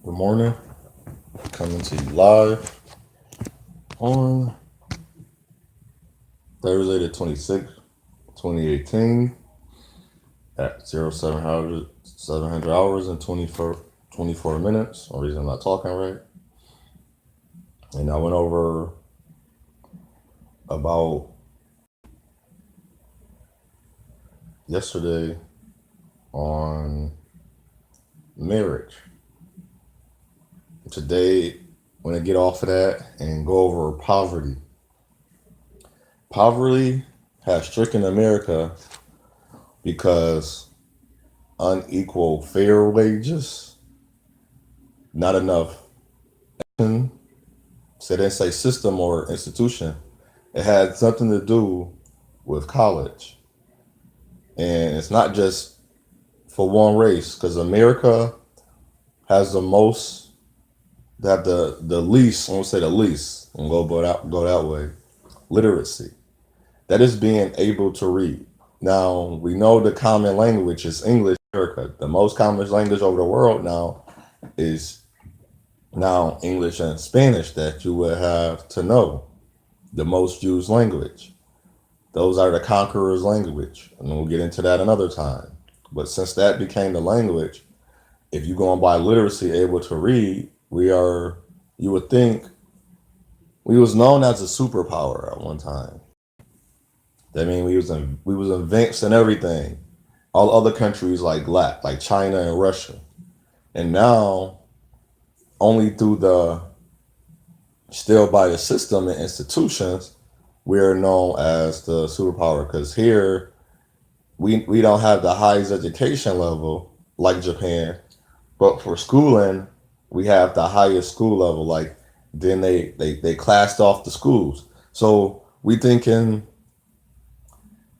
Good morning. Coming to you live on Thursday the 26th, 2018 at 700 hours and 24 minutes. The reason I'm not talking right. And I went over about yesterday on marriage. Today, I'm going to get off of that and go over poverty. Poverty has stricken America because unequal fair wages, not enough. So they didn't say system or institution. It had something to do with college. And it's not just for one race, because America has the most, they have the least, I won't say the least, and go that way, literacy. That is being able to read. Now, we know the common language is English in America. The most common language over the world now is now English and Spanish that you would have to know. The most used language. Those are the conqueror's language. And we'll get into that another time. But since that became the language, if you're going by literacy, able to read, you would think, we was known as a superpower at one time. That mean we was advanced in everything. All other countries like China and Russia. And now, only through the still by the system and institutions, we're known as the superpower because here we don't have the highest education level like Japan, but for schooling we have the highest school level. Like then they classed off the schools, so we thinking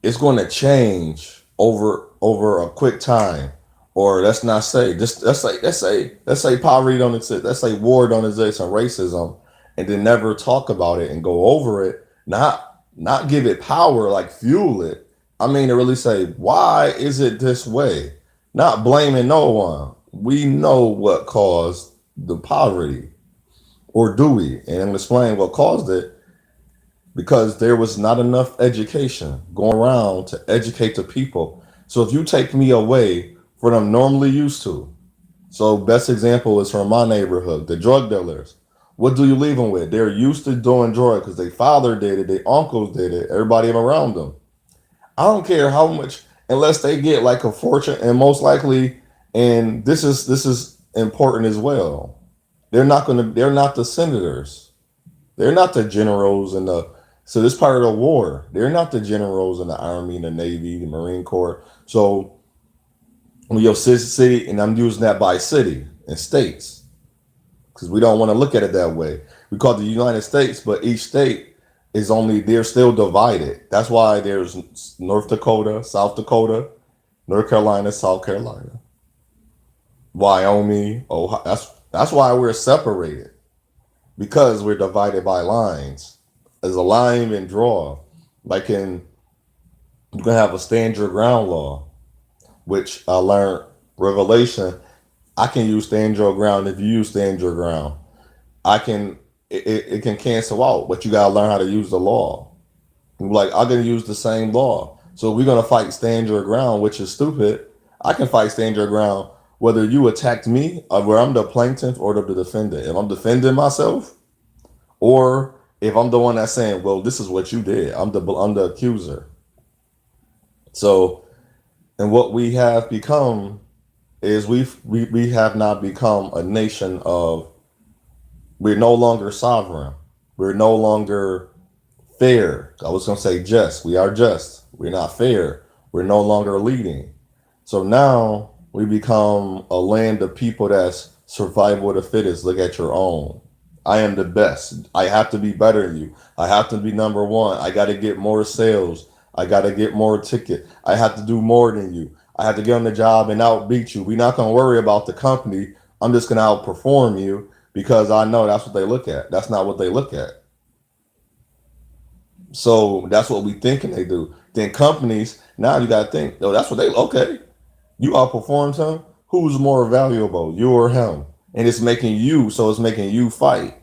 it's going to change over a quick time. Or let's not say just let's say poverty don't exist. Let's say war don't exist and racism, and then never talk about it and go over it. Not give it power, like fuel it. I mean to really say why is it this way? Not blaming no one. We know what caused the poverty, or do we? And I'm explaining what caused it because there was not enough education going around to educate the people. So if you take me away from what I'm normally used to, so best example is from my neighborhood, the drug dealers. What do you leave them with? They're used to doing drugs because their father did it, their uncles did it, everybody around them. I don't care how much, unless they get like a fortune, and most likely, and this is important as well. They're not the senators. They're not the generals and the so this part of the war. They're not the generals in the army, the navy, the marine corps. So when your city, and I'm using that by city and states, because we don't want to look at it that way. We call it the United States, but each state is only they're still divided. That's why there's North Dakota, South Dakota, North Carolina, South Carolina, Wyoming, Ohio. That's why we're separated because we're divided by lines. As a line and draw, like in you can have a stand your ground law, which I learned Revelation. I can use stand your ground if you use stand your ground. I can it can cancel out, but you gotta learn how to use the law. Like I'm gonna use the same law. So if we're gonna fight stand your ground, which is stupid, I can fight stand your ground whether you attacked me or where I'm the plaintiff or the defendant. If I'm defending myself, or if I'm the one that's saying, well, this is what you did, I'm the accuser. So and what we have become is we have not become a nation of we're no longer sovereign. We're no longer fair. I was gonna say just. We are just. We're not fair. We're no longer leading. So now we become a land of people that's survival of the fittest. Look at your own. I am the best. I have to be better than you. I have to be number one. I got to get more sales. I got to get more ticket. I have to do more than you. I have to get on the job and outbeat you. We're not going to worry about the company. I'm just going to outperform you because I know that's what they look at. That's not what they look at. So that's what we thinking they do. Then companies, now you got to think, oh, that's what they, okay. You outperformed him. Who's more valuable, you or him? and it's making you, so it's making you fight.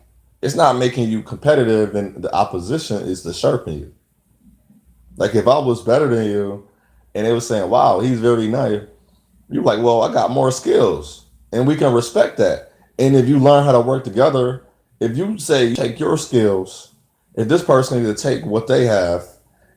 It's not making you competitive, and the opposition is to sharpen you. Like if I was better than you, and they were saying, "Wow, he's very nice," you're like, "Well, I got more skills," and we can respect that. And if you learn how to work together, if you say you take your skills, if this person needs to take what they have,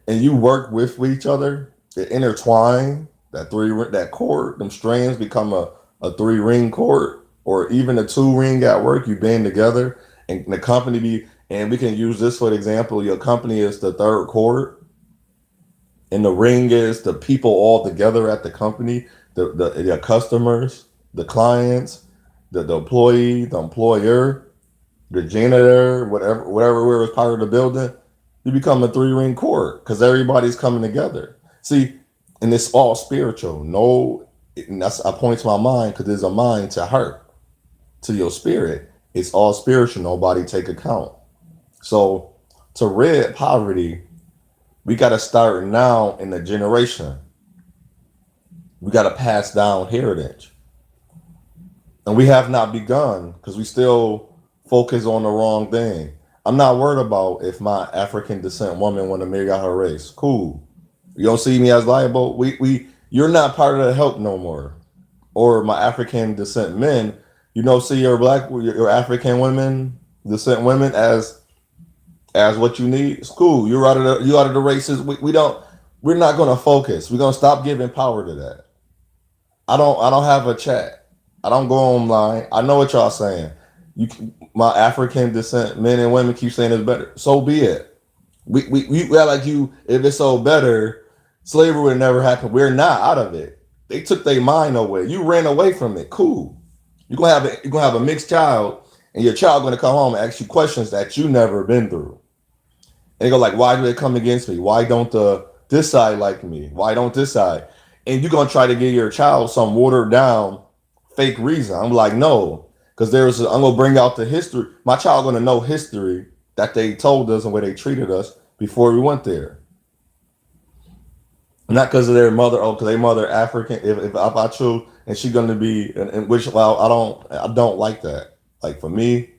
and you work with each other, it intertwine that cord, them strands become a three ring cord, or even a two ring at work. You band together, and the company be, and we can use this for example. Your company is the third cord, and the ring is the people all together at the company, the customers, the clients, the employee, the employer, the janitor, whatever was part of the building. You become a three ring cord because everybody's coming together. See, and it's all spiritual. No, and that's I point to my mind because there's a mind to heart, to your spirit. It's all spiritual. Nobody take account. So to rid poverty, we got to start now in the generation. We got to pass down heritage, and we have not begun because we still focus on the wrong thing. I'm not worried about if my African descent woman want to marry out her race. Cool. You don't see me as liable. You're not part of the help no more. Or my African descent men, see your your African women, descent women as what you need. It's cool. You out of the races. We don't. We're not going to focus. We're going to stop giving power to that. I don't have a chat. I don't go online. I know what y'all saying. My African descent men and women keep saying it's better. So be it. We act like you. If it's so better, slavery would never happen. We're not out of it. They took their mind away. You ran away from it. Cool. You're gonna have a mixed child, and your child gonna come home and ask you questions that you never been through. And they go like, why do they come against me? Why don't this side like me? Why don't this side? And you're gonna try to give your child some watered down fake reason. I'm like, no, because I'm gonna bring out the history. My child gonna know history that they told us and where they treated us before we went there. Not because of their mother, because their mother African. If I choose, and she's gonna be, and which well, I don't like that. Like for me,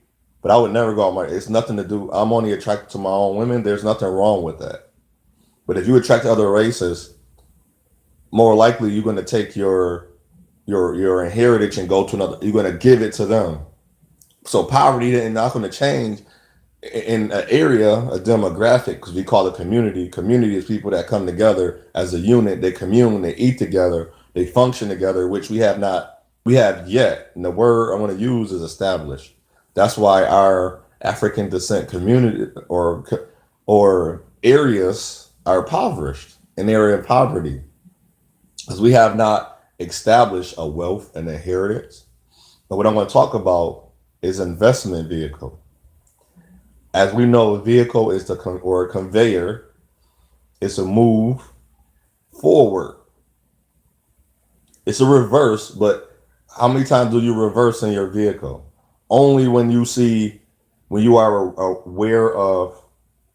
but I would never go on my. It's nothing to do. I'm only attracted to my own women. There's nothing wrong with that. But if you attract to other races, more likely you're gonna take your heritage and go to another. You're gonna give it to them. So poverty is not gonna change in an area, a demographic, because we call it community. Community is people that come together as a unit. They commune, they eat together, they function together, which we have yet. And the word I want to use is established. That's why our African descent community or areas are impoverished, an area of poverty, because we have not established a wealth and inheritance. But what I'm going to talk about is investment vehicle. As we know, a vehicle is or a conveyor. It's a move forward. It's a reverse, but how many times do you reverse in your vehicle? Only when you are aware of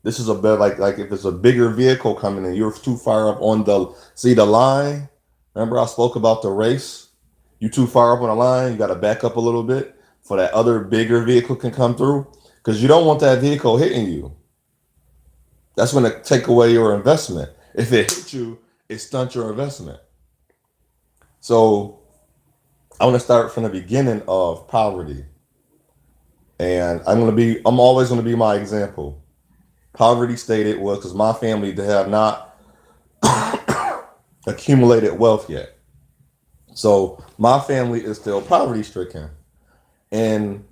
this is a bit like if it's a bigger vehicle coming in, you're too far up on the line. Remember I spoke about the race. You too far up on the line. You got to back up a little bit for that other bigger vehicle can come through because you don't want that vehicle hitting you. That's going to take away your investment. If it hits you, it stunts your investment. So I want to start from the beginning of poverty, and I'm always going to be my example. Poverty stated was because my family they have not accumulated wealth yet. So my family is still poverty stricken, and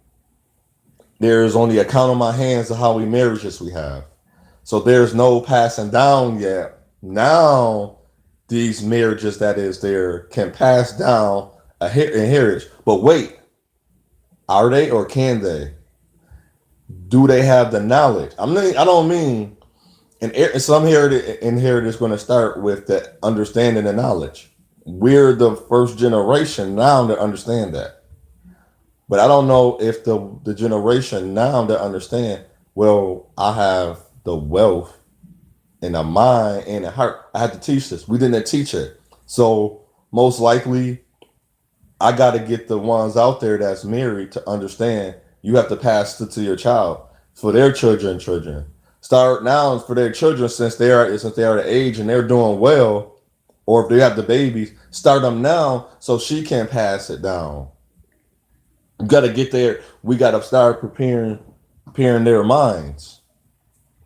there's only a count on my hands of how many marriages we have. So there's no passing down yet. Now these marriages that is there can pass down a inheritance. But wait, are they or can they? Do they have the knowledge? I don't mean some inheritance going to start with the understanding and knowledge. We're the first generation now to understand that. But I don't know if the generation now that understand, well, I have the wealth and a mind and a heart. I had to teach this. We didn't teach it. So most likely I got to get the ones out there that's married to understand you have to pass it to your child for their children. Start now for their children since they are the age and they're doing well, or if they have the babies, start them now so she can pass it down. You got to get there. We got to start preparing their minds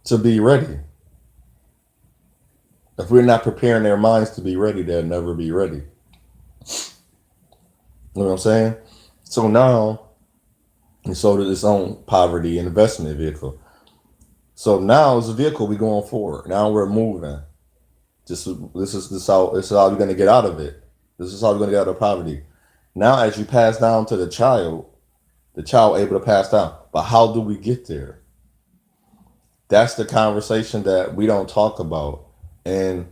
to be ready. If we're not preparing their minds to be ready, they'll never be ready. You know what I'm saying? So now he sold it its own poverty investment vehicle. So now as a vehicle, we going forward. Now we're moving. This is how we're gonna get out of it. This is how we're gonna get out of poverty. Now as you pass down to the child able to pass down. But how do we get there? That's the conversation that we don't talk about. And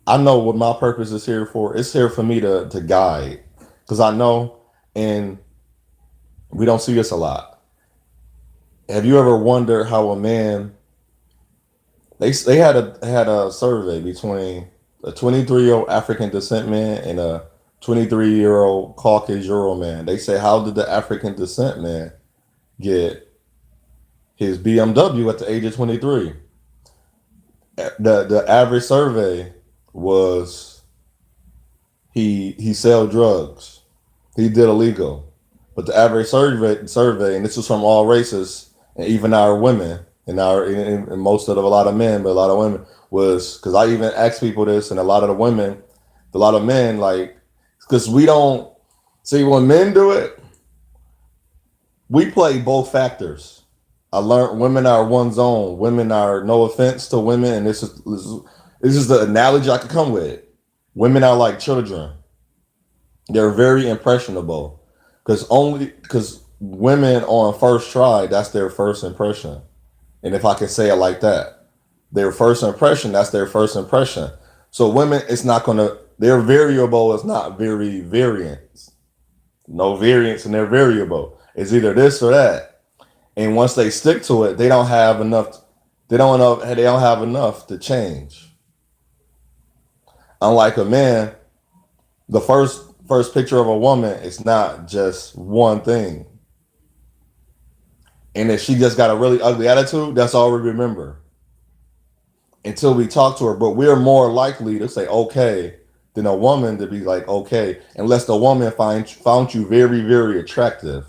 I know what my purpose is here for. It's here for me to guide. Because I know, and we don't see this a lot. Have you ever wondered how a man they had a survey between a 23-year-old African descent man and a 23-year-old Caucasian Euro man. They say, how did the African descent man get his BMW at the age of 23? The average survey was he sell drugs. He did illegal. But the average survey, and this was from all races, and even our women, and most of a lot of men, but a lot of women, was because I even asked people this, and a lot of the women, a lot of men, like, because we don't see when men do it, we play both factors. I learned women are one's own. Women are, no offense to women, and this is the analogy I could come with. Women are like children. They're very impressionable because women on first try, that's their first impression. And if I can say it like that, their first impression, that's their first impression. So women, it's not gonna, their variable is not very variance. No variance in their variable. It's either this or that. And once they stick to it, they don't have enough. They don't have enough to change. Unlike a man, the first picture of a woman is not just one thing. And if she just got a really ugly attitude, that's all we remember until we talk to her. But we're more likely to say okay than a woman to be like okay, unless the woman found you very, very attractive.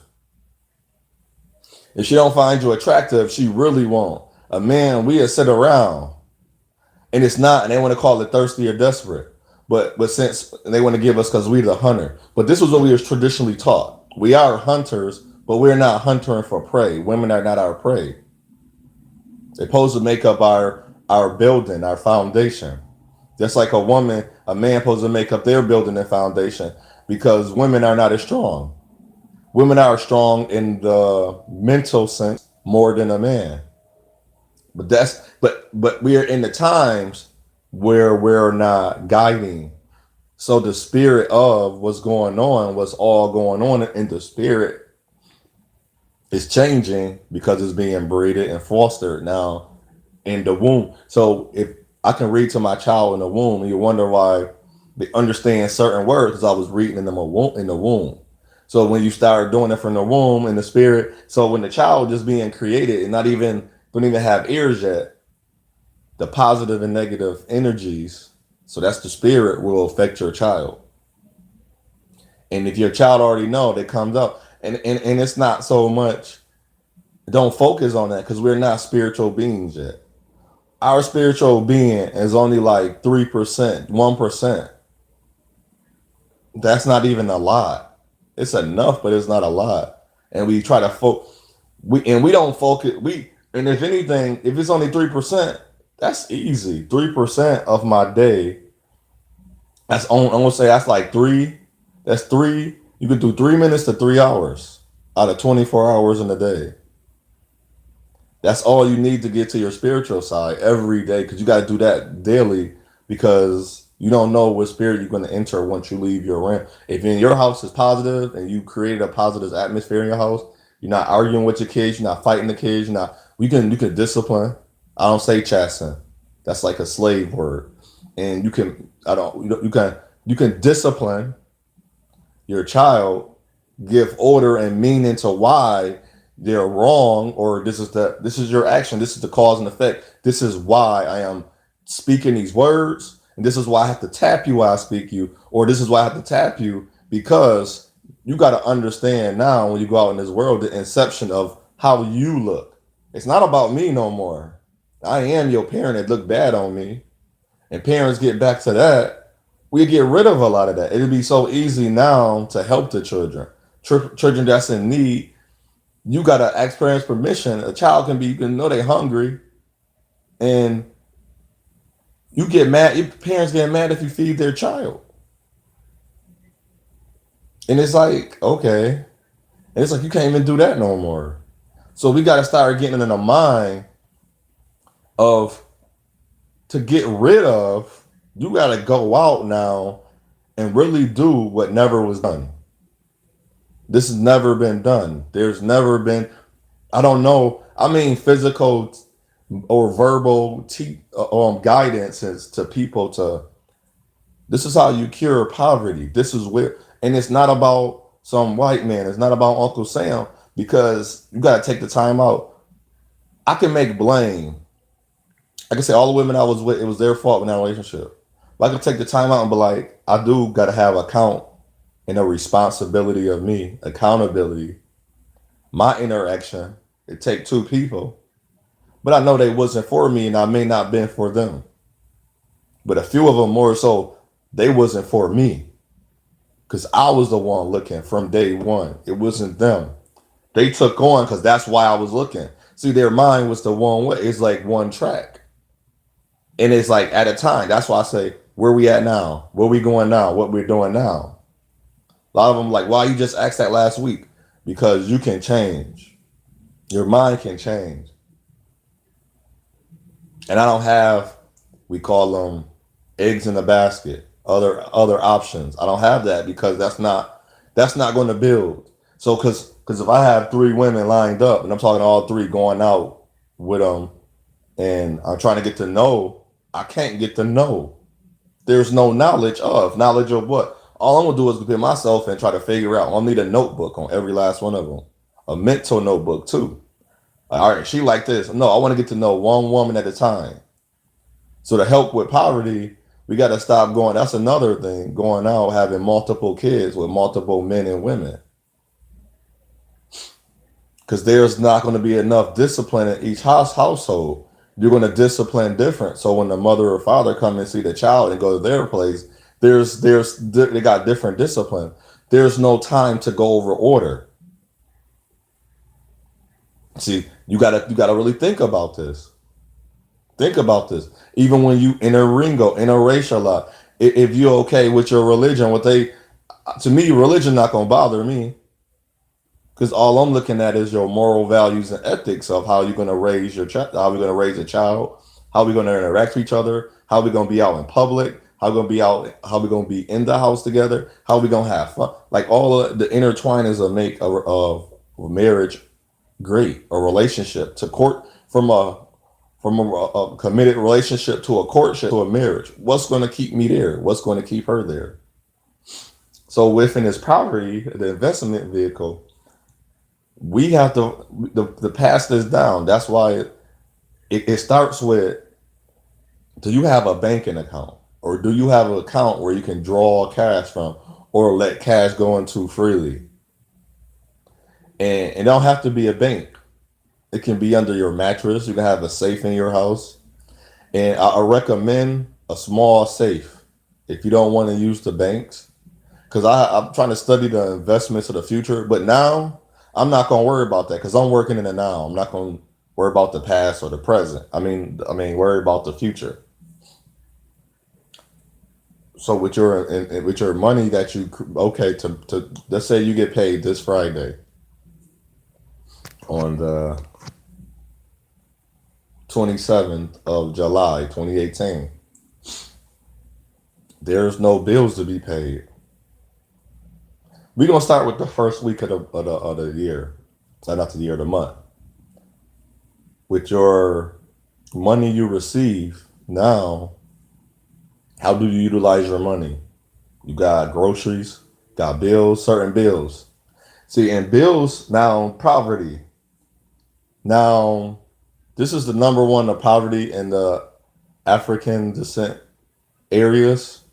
If she don't find you attractive, she really won't. A man, we sit around, and it's not, and they want to call it thirsty or desperate. But since they want to give us because we the hunter. But this was what we was traditionally taught. We are hunters, but we're not hunting for prey. Women are not our prey. They're supposed to make up our building, our foundation. Just like a man supposed to make up their building and foundation because women are not as strong. Women are strong in the mental sense more than a man. But we are in the times where we're not guiding. So the spirit of what's going on, what's all going on in the spirit is changing because it's being breeded and fostered now in the womb. So if I can read to my child in the womb, you wonder why they understand certain words because I was reading them in the womb. So when you start doing it from the womb in the spirit, so when the child just being created and not even don't even have ears yet, the positive and negative energies, so that's the spirit, will affect your child. And if your child already know that comes up, and it's not so much, don't focus on that because we're not spiritual beings yet. Our spiritual being is only like 3%, 1%. That's not even a lot. It's enough, but it's not a lot. And we try to we don't focus. And if anything, if it's only 3%, that's easy. 3% of my day. I'm gonna say that's like three. That's three. You could do 3 minutes to 3 hours out of 24 hours in a day. That's all you need to get to your spiritual side every day because you got to do that daily because you don't know what spirit you're going to enter once you leave your realm. If in your house is positive and you created a positive atmosphere in your house, you're not arguing with your kids, you're not fighting the kids, you can discipline. I don't say chasten. That's like a slave word. And you can discipline your child, give order and meaning to why they're wrong, or this is your action, this is the cause and effect. This is why I am speaking these words, and this is why I have to tap you while I speak you, or this is why I have to tap you because you got to understand now when you go out in this world the inception of how you look. It's not about me no more. I am your parent that looked bad on me, and parents get back to that. We get rid of a lot of that. It'd be so easy now to help the children. Children that's in need, you gotta ask parents permission. A child can be, you can know they hungry, and you get mad. Your parents get mad if you feed their child, and it's like okay, and it's like you can't even do that no more. So we gotta start getting in the mind of to get rid of. You gotta go out now and really do what never was done. This has never been done. There's never been. I don't know. I mean, physical or verbal guidance is to people to this is how you cure poverty. This is where, and it's not about some white man. It's not about Uncle Sam because you got to take the time out. I can make blame. I can say all the women I was with, it was their fault in that relationship. But I can take the time out and be like, I do got to have account and a responsibility of me, accountability, my interaction. It take two people, but I know they wasn't for me, and I may not been for them. But a few of them more so, they wasn't for me because I was the one looking from day one. It wasn't them. They took on because that's why I was looking. See, their mind was the one way. It's like one track, and it's like at a time. That's why I say, where we at now? Where we going now? What we're doing now? A lot of them like, why you just asked that last week? Because you can change. Your mind can change. And I don't have, we call them eggs in the basket, other options. I don't have that because that's not going to build. So because if I have three women lined up and I'm talking all three going out with them and I'm trying to get to know, I can't get to know. There's no knowledge of what. All I'm gonna do is compare myself and try to figure out. I'll need a notebook on every last one of them, a mental notebook too. Like, all right, she like this. No, I want to get to know one woman at a time. So to help with poverty, we got to stop going. That's another thing. Going out having multiple kids with multiple men and women, because there's not going to be enough discipline in each household. You're going to discipline different. So when the mother or father come and see the child and go to their place, they got different discipline. There's no time to go over order. See, you gotta really think about this. Think about this. Even when you interracial lot, if you're okay with your religion, what they to me, religion not gonna bother me because all I'm looking at is your moral values and ethics of how you're gonna raise your child, how we're gonna raise a child, how we're gonna interact with each other, how we're gonna be out in public, how we're gonna be out, how we're gonna be in the house together, how we're gonna have fun. Like all of the intertwinings of make of marriage great, a relationship to court from a committed relationship to a courtship to a marriage. What's going to keep me there? What's going to keep her there? So within this property, the investment vehicle, we have to the pass this down. That's why it starts with: do you have a banking account, or do you have an account where you can draw cash from, or let cash go into freely? And it don't have to be a bank. It can be under your mattress. You can have a safe in your house. And I recommend a small safe if you don't want to use the banks. Because I'm trying to study the investments of the future. But now I'm not going to worry about that because I'm working in the now. I'm not going to worry about the past or the present. Worry about the future. So with your money that you okay to let's say you get paid this Friday on the 27th of July 2018. There's no bills to be paid. We're gonna start with the first week of the year, not the year, the month. With your money you receive now, how do you utilize your money? You got groceries got bills, certain bills. See, and bills now poverty. Now this is the number one of poverty in the African descent areas.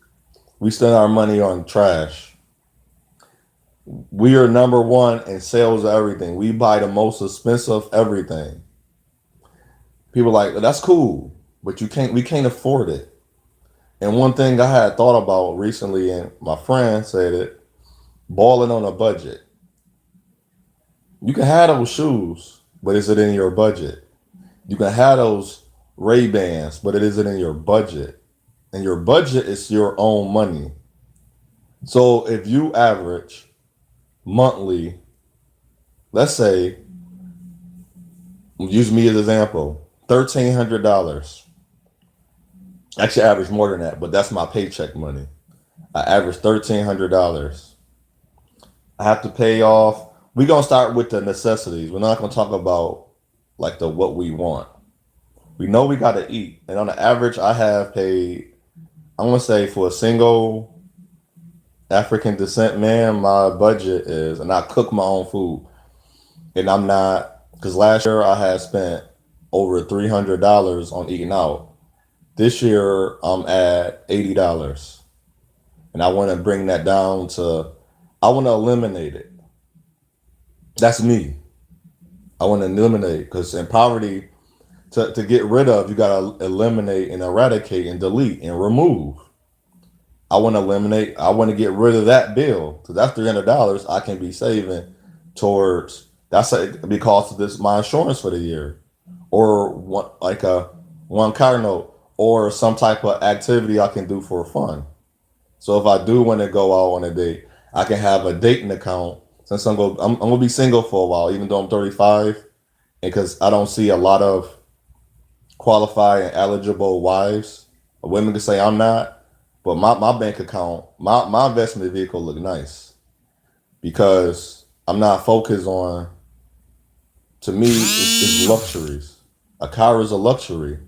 We spend our money on trash. We are number one in sales of everything. We buy the most expensive everything. People are like, that's cool, but we can't afford it. And one thing I had thought about recently, and my friend said it, balling on a budget. You can have those shoes, but is it in your budget? You can have those Ray Bans, but it isn't in your budget. And your budget is your own money. So if you average monthly, let's say, use me as an example, $1,300. Actually, I average more than that, but that's my paycheck money. I average $1,300. I have to pay off. We're gonna start with the necessities. We're not gonna talk about like the what we want. We know we gotta eat, and on the average, I have paid. I'm gonna say for a single African descent man, my budget is, and I cook my own food, and I'm not because last year I had spent over $300 on eating out. This year I'm at $80, and I want to bring that down to. I want to eliminate it. That's me. I want to eliminate because in poverty, to get rid of, you got to eliminate and eradicate and delete and remove. I want to eliminate. I want to get rid of that bill because that's $300 I can be saving towards. That's because of this my insurance for the year, or one like a one car note, or some type of activity I can do for fun. So if I do want to go out on a date, I can have a dating account. Since I'm gonna be single for a while, even though I'm 35, and because I don't see a lot of qualified and eligible wives. Women can say I'm not, but my bank account, my investment vehicle look nice because I'm not focused on. To me, it's luxuries. A car is a luxury.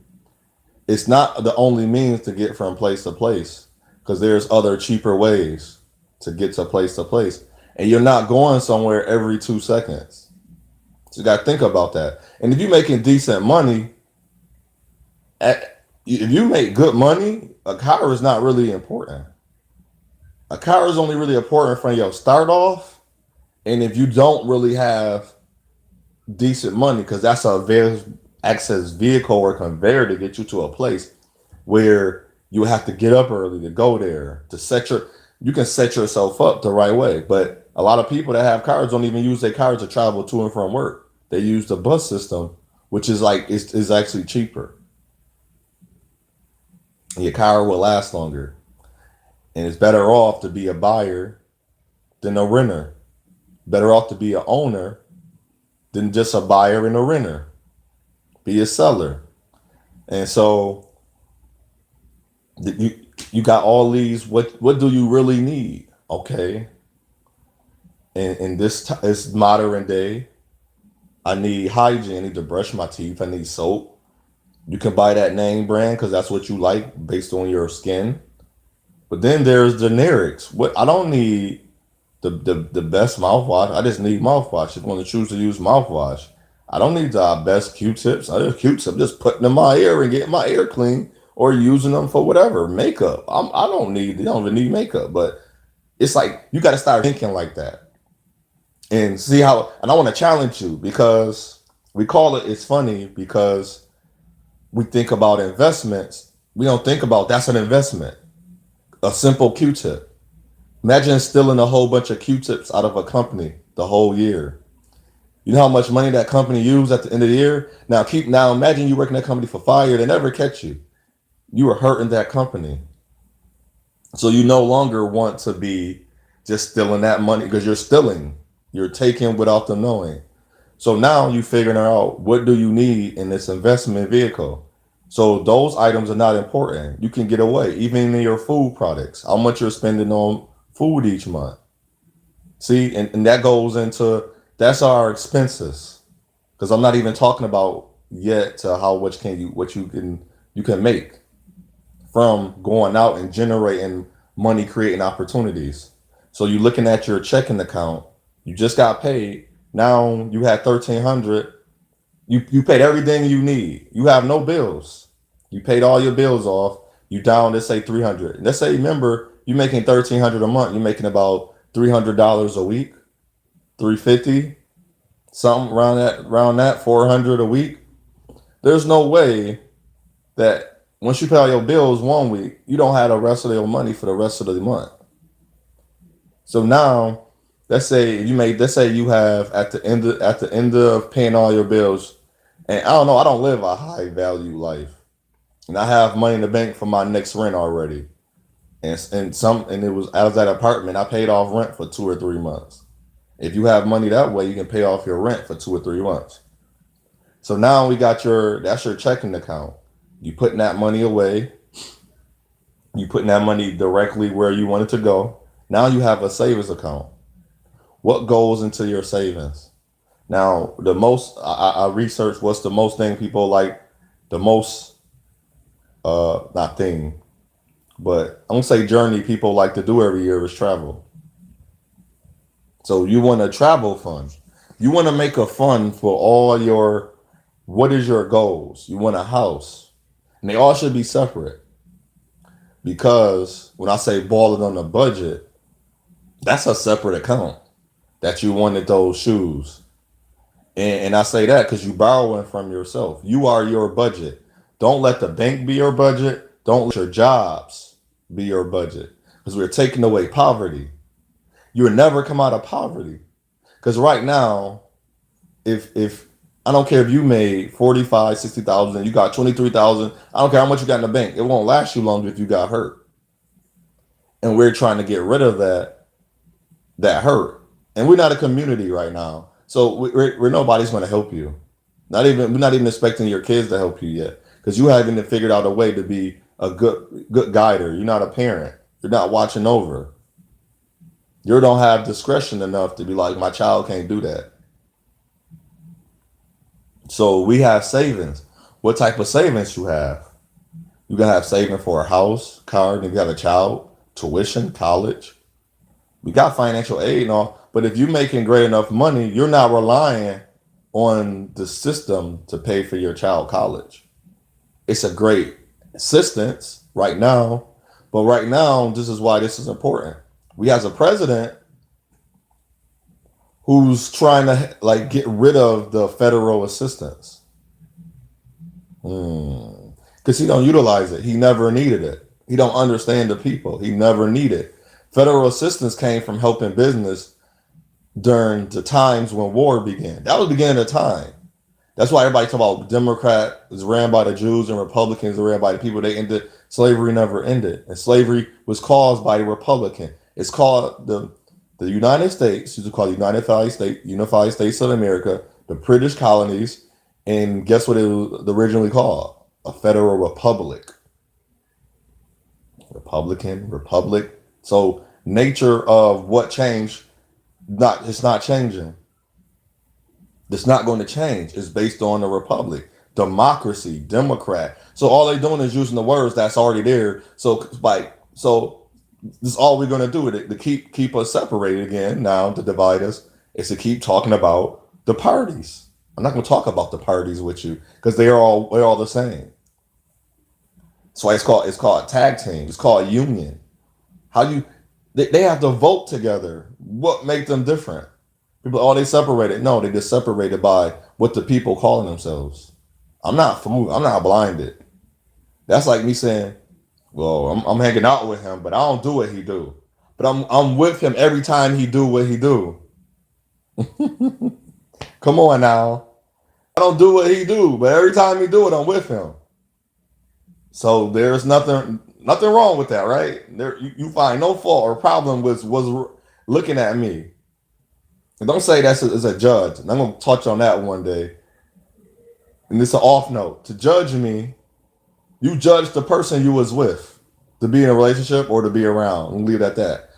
It's not the only means to get from place to place because there's other cheaper ways to place, and you're not going somewhere every 2 seconds. So you got to think about that. And if you're making decent money, if you make good money, a car is not really important. A car is only really important from your start off, and if you don't really have decent money, because that's a very access vehicle or conveyor to get you to a place where you have to get up early to go there to set your. You can set yourself up the right way, but a lot of people that have cars don't even use their cars to travel to and from work. They use the bus system, which is like is actually cheaper. Your car will last longer, and it's better off to be a buyer than a renter. Better off to be a owner than just a buyer and a renter. Be a seller, and so you got all these. What do you really need? Okay, and in this modern day, I need hygiene. I need to brush my teeth. I need soap. You can buy that name brand because that's what you like based on your skin. But then there's generics. What I don't need the best mouthwash. I just need mouthwash. If you want to choose to use mouthwash, I don't need the best Q-tips. I just Q-tip, just putting them in my ear and getting my ear clean, or using them for whatever makeup. I don't need. You don't even need makeup, but it's like you got to start thinking like that and see how. And I want to challenge you because we call it. It's funny because we think about investments. We don't think about that's an investment. A simple Q-tip. Imagine stealing a whole bunch of Q-tips out of a company the whole year. You know how much money that company used at the end of the year? Now imagine you work in that company for 5 years, they never catch you. You are hurting that company. So you no longer want to be just stealing that money because you're stealing. You're taking without them knowing. So now you figuring out what do you need in this investment vehicle. So those items are not important. You can get away, even in your food products, how much you're spending on food each month. See, and that goes into that's our expenses. Because I'm not even talking about yet to how much can you can make from going out and generating money, creating opportunities. So you're looking at your checking account. You just got paid. Now you had 1,300. You paid everything you need. You have no bills. You paid all your bills off. You down, let's say 300. Let's say, remember, you're making 1,300 a month. You're making about $300 a week, 350, something around that 400 a week. There's no way that once you pay all your bills one week, you don't have the rest of your money for the rest of the month. So now, let's say you have at the end of paying all your bills, and I don't know, I don't live a high value life, and I have money in the bank for my next rent already, and it was, I was at an apartment, I paid off rent for 2 or 3 months. If you have money that way, you can pay off your rent for 2 or 3 months. So now we got that's your checking account. You putting that money away. You putting that money directly where you want it to go. Now you have a savings account. What goes into your savings? Now, the most I researched what's the most thing people like, the most not thing, but I'm gonna say journey people like to do every year is travel. So you want a travel fund. You want to make a fund for all your, what is your goals? You want a house. And they all should be separate, because when I say balling on a budget, that's a separate account that you wanted those shoes. And I say that because you borrowing from yourself. You are your budget. Don't let the bank be your budget. Don't let your jobs be your budget, because we're taking away poverty. You'll never come out of poverty. Because right now, if I don't care if you made 45, 60,000, you got 23,000, I don't care how much you got in the bank. It won't last you long if you got hurt. And we're trying to get rid of that hurt. And we're not a community right now. So we're nobody's going to help you. We're not even expecting your kids to help you yet, because you haven't figured out a way to be a good guider. You're not a parent. You're not watching over. You don't have discretion enough to be like, my child can't do that. So we have savings. What type of savings you have? You can have saving for a house, car, and if you have a child, tuition, college. We got financial aid and all, but if you're making great enough money, you're not relying on the system to pay for your child college. It's a great assistance right now, but right now, this is why this is important. We have a president who's trying to like get rid of the federal assistance. Because he don't utilize it. He never needed it. He don't understand the people. He never needed. Federal assistance came from helping business during the times when war began. That was the beginning of time. That's why everybody talk about Democrat is ran by the Jews and Republicans are ran by the people. They ended, slavery never ended. And slavery was caused by the Republican. It's called the United States, used to call the Unified States of America, the British colonies, and guess what it was originally called? A federal republic. Republican, republic. So nature of what changed, it's not changing. It's not going to change. It's based on the republic, democracy, Democrat. So all they're doing is using the words that's already there. So this is all we're going to do to keep us separated again. Now to divide us is to keep talking about the parties. I'm not going to talk about the parties with you because they're all the same. That's why it's called tag team. It's called union. They have to vote together. What makes them different? People, they separated. No, they just separated by what the people calling themselves. I'm not blinded. That's like me saying, well, I'm hanging out with him, but I don't do what he do. But I'm with him every time he do what he do. Come on now. I don't do what he do, but every time he do it, I'm with him. So there's nothing wrong with that, right? You find no fault or problem was looking at me. And don't say that's as a judge. And I'm gonna touch on that one day. And it's an off note. To judge me, you judge the person you was with to be in a relationship or to be around. And leave it at that.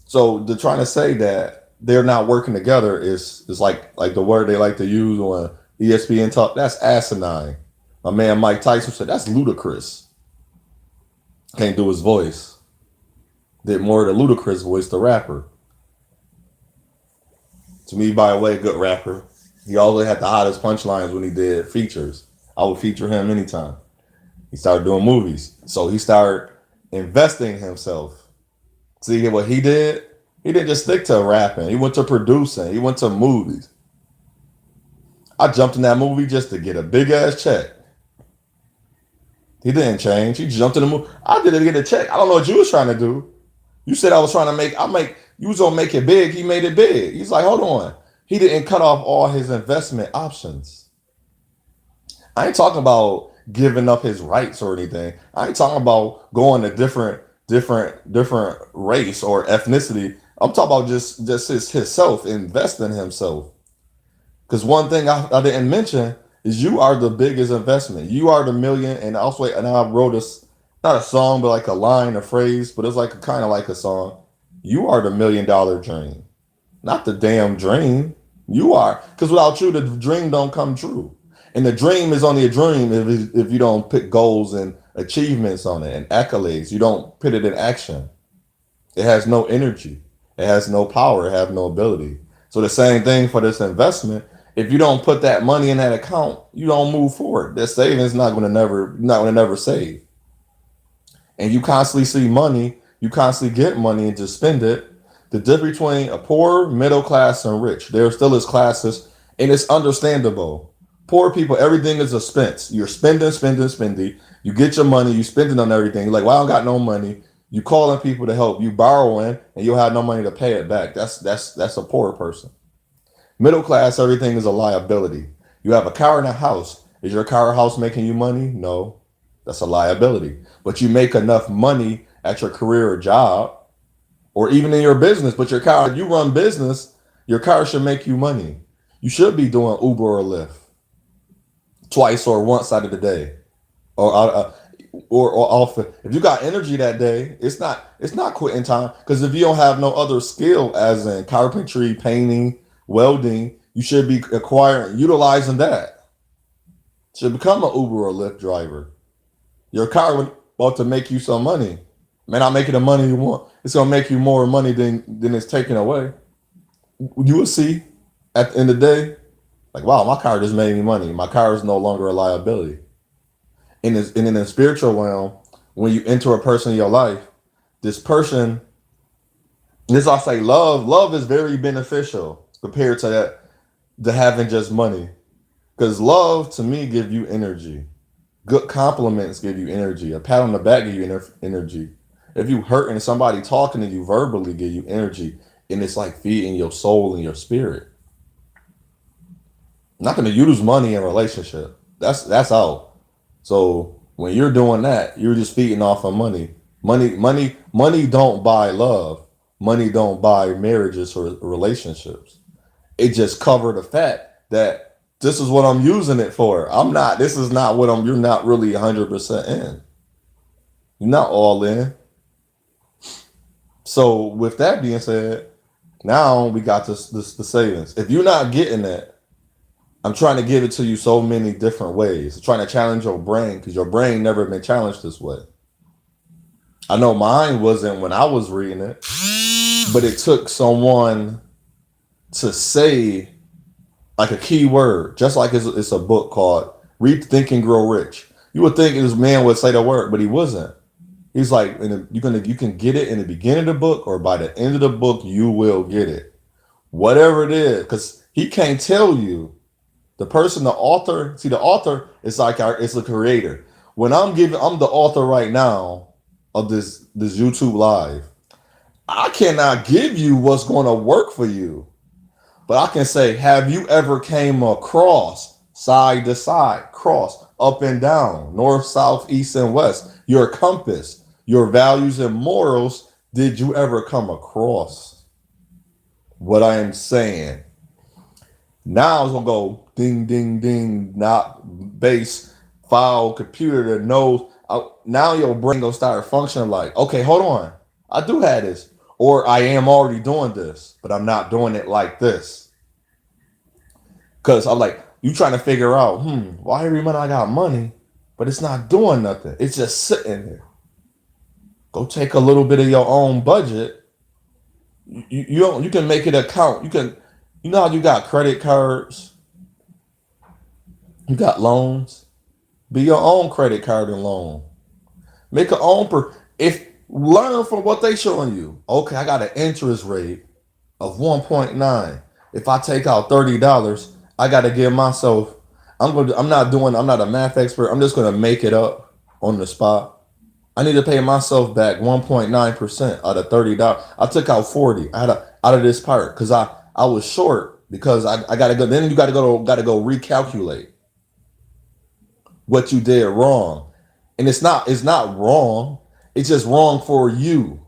So they're trying to say that they're not working together is like the word they like to use on ESPN talk. That's asinine. My man Mike Tyson said that's ludicrous. Can't do his voice. Did more of the Ludacris voice, the rapper. To me, by the way, good rapper. He always had the hottest punchlines when he did features. I would feature him anytime. He started doing movies. So he started investing in himself. See what he did? He didn't just stick to rapping. He went to producing. He went to movies. I jumped in that movie just to get a big ass check. He didn't change. He jumped in the movie. I did it to get a check. I don't know what you was trying to do. You said I was trying to you was gonna make it big. He made it big. He's like, hold on. He didn't cut off all his investment options. I ain't talking about giving up his rights or anything. I ain't talking about going to different race or ethnicity. I'm talking about just his self, invest in himself. Because one thing I didn't mention is you are the biggest investment. You are the million, and also, and I wrote this, not a song, but like a line, a phrase, but it's like kind of like a song. You are the $1 million dream, not the damn dream. You are, because without you, the dream don't come true. And the dream is only a dream if you don't put goals and achievements on it and accolades. You don't put it in action. It has no energy. It has no power. It has no ability. So the same thing for this investment. If you don't put that money in that account, you don't move forward. That savings is not gonna never save. And you constantly see money, you constantly get money and just spend it. The difference between a poor, middle class, and rich, there still is classes, and it's understandable. Poor people, everything is a expense. You're spending, spending, spending. You get your money, you spend it on everything. You're like, well, I don't got no money. You calling people to help. You borrowing, and you'll have no money to pay it back. That's a poor person. Middle class, everything is a liability. You have a car and a house. Is your car or house making you money? No, that's a liability. But you make enough money at your career or job, or even in your business. But your car, if you run business, your car should make you money. You should be doing Uber or Lyft twice or once out of the day, or or often. If you got energy that day, it's not quitting time. Because if you don't have no other skill, as in carpentry, painting, welding, you should be acquiring, utilizing that. Should become an Uber or Lyft driver. Your car would about to make you some money. May not make you the money you want. It's gonna make you more money than it's taken away. You will see at the end of the day, like, wow, my car just made me money. My car is no longer a liability. And in the spiritual realm, when you enter a person in your life, this person, this I say, love is very beneficial compared to that, to having just money. Because love to me give you energy. Good compliments give you energy. A pat on the back give you energy. If you hurt and somebody talking to you verbally give you energy, and it's like feeding your soul and your spirit. Not gonna use money in a relationship. That's out. So when you're doing that, you're just feeding off of money. Money don't buy love. Money don't buy marriages or relationships. It just covered the fact that this is what I'm using it for. I'm not. This is not what I'm. You're not really 100% in. You're not all in. So with that being said, now we got this the savings. If you're not getting that, I'm trying to give it to you so many different ways. I'm trying to challenge your brain because your brain never been challenged this way. I know mine wasn't when I was reading it, but it took someone to say like a key word, just like it's a book called Read, Think, and Grow Rich. You would think this man would say the word, but he wasn't. He's like, you can get it in the beginning of the book, or by the end of the book, you will get it. Whatever it is, because he can't tell you. The person, the author, see, the author is like it's a creator. When I'm the author right now of this YouTube live. I cannot give you what's going to work for you, but I can say, have you ever came across side to side, cross up and down, north, south, east, and west? Your compass, your values and morals. Did you ever come across what I am saying? Now it's gonna go ding, ding, ding, not base file computer that knows. Now your brain gonna start functioning like, okay, hold on, I do have this, or I am already doing this, but I'm not doing it like this. Cause I'm like, you trying to figure out, why every month I got money, but it's not doing nothing. It's just sitting there. Go take a little bit of your own budget. You can make it a count. You know how you got credit cards, you got loans. Be your own credit card and loan. Make your own if learn from what they showing you. Okay, I got an interest rate of 1.9. If I take out $30, I got to give myself. I'm not a math expert. I'm just gonna make it up on the spot. I need to pay myself back 1.9% out of $30. I took out 40 out of this part because I was short because I gotta go. Then you gotta go recalculate what you did wrong, and it's not wrong. It's just wrong for you.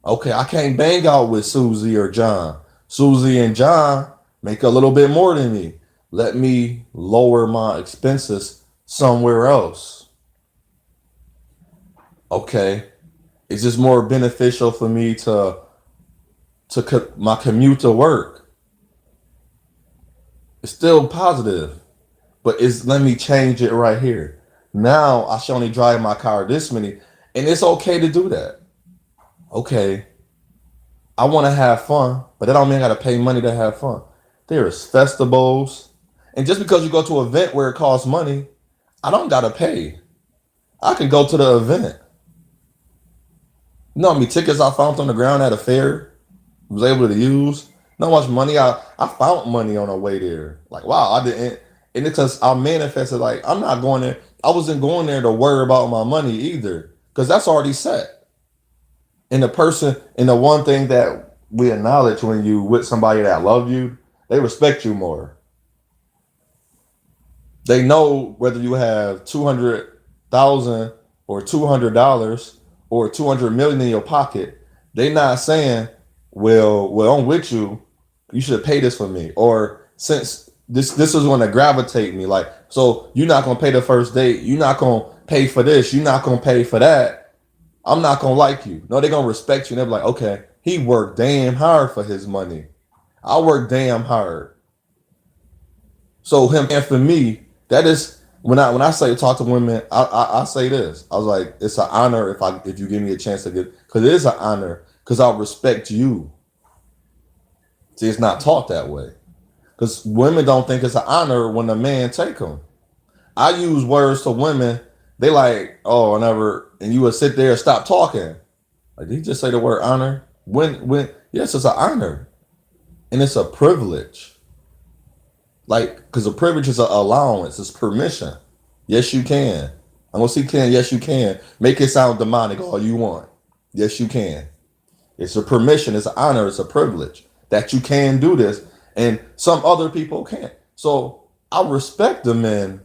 Okay, I can't bang out with Susie or John. Susie and John make a little bit more than me. Let me lower my expenses somewhere else. Okay, it's just more beneficial for me to my commute to work. It's still positive, but it's let me change it right here. Now I should only drive my car this many, and it's okay to do that. Okay, I want to have fun, but that don't mean I got to pay money to have fun. There's festivals, and just because you go to an event where it costs money, I don't gotta pay. I can go to the event. You know how many tickets I found on the ground at a fair was able to use? You know how much money I found money on the way there. Like wow, I didn't, and it's because I manifested. Like I'm not going there. I wasn't going there to worry about my money either, because that's already set. And the person, and the one thing that we acknowledge when you with somebody that love you, they respect you more. They know whether you have 200,000 or $200 or 200 million in your pocket. They not saying, well, I'm with you. You should pay this for me, or since this is going to gravitate me. Like, so you're not going to pay the first date. You're not going to pay for this. You're not going to pay for that. I'm not going to like you. No, they're going to respect you. And they're like, okay, he worked damn hard for his money. I work damn hard. So him and for me, that is when I say talk to women, I say this. I was like, it's an honor if you give me a chance to get, because it is an honor because I respect you. See, it's not taught that way because women don't think it's an honor when a man take them. I use words to women. They like, oh, I never, and you would sit there and stop talking. Like, did he just say the word honor? When yes, it's an honor and it's a privilege. Like, because a privilege is an allowance, it's permission. Yes, you can. I'm gonna see can. Yes, you can. Make it sound demonic all you want. Yes, you can. It's a permission. It's an honor. It's a privilege that you can do this, and some other people can't. So I respect the men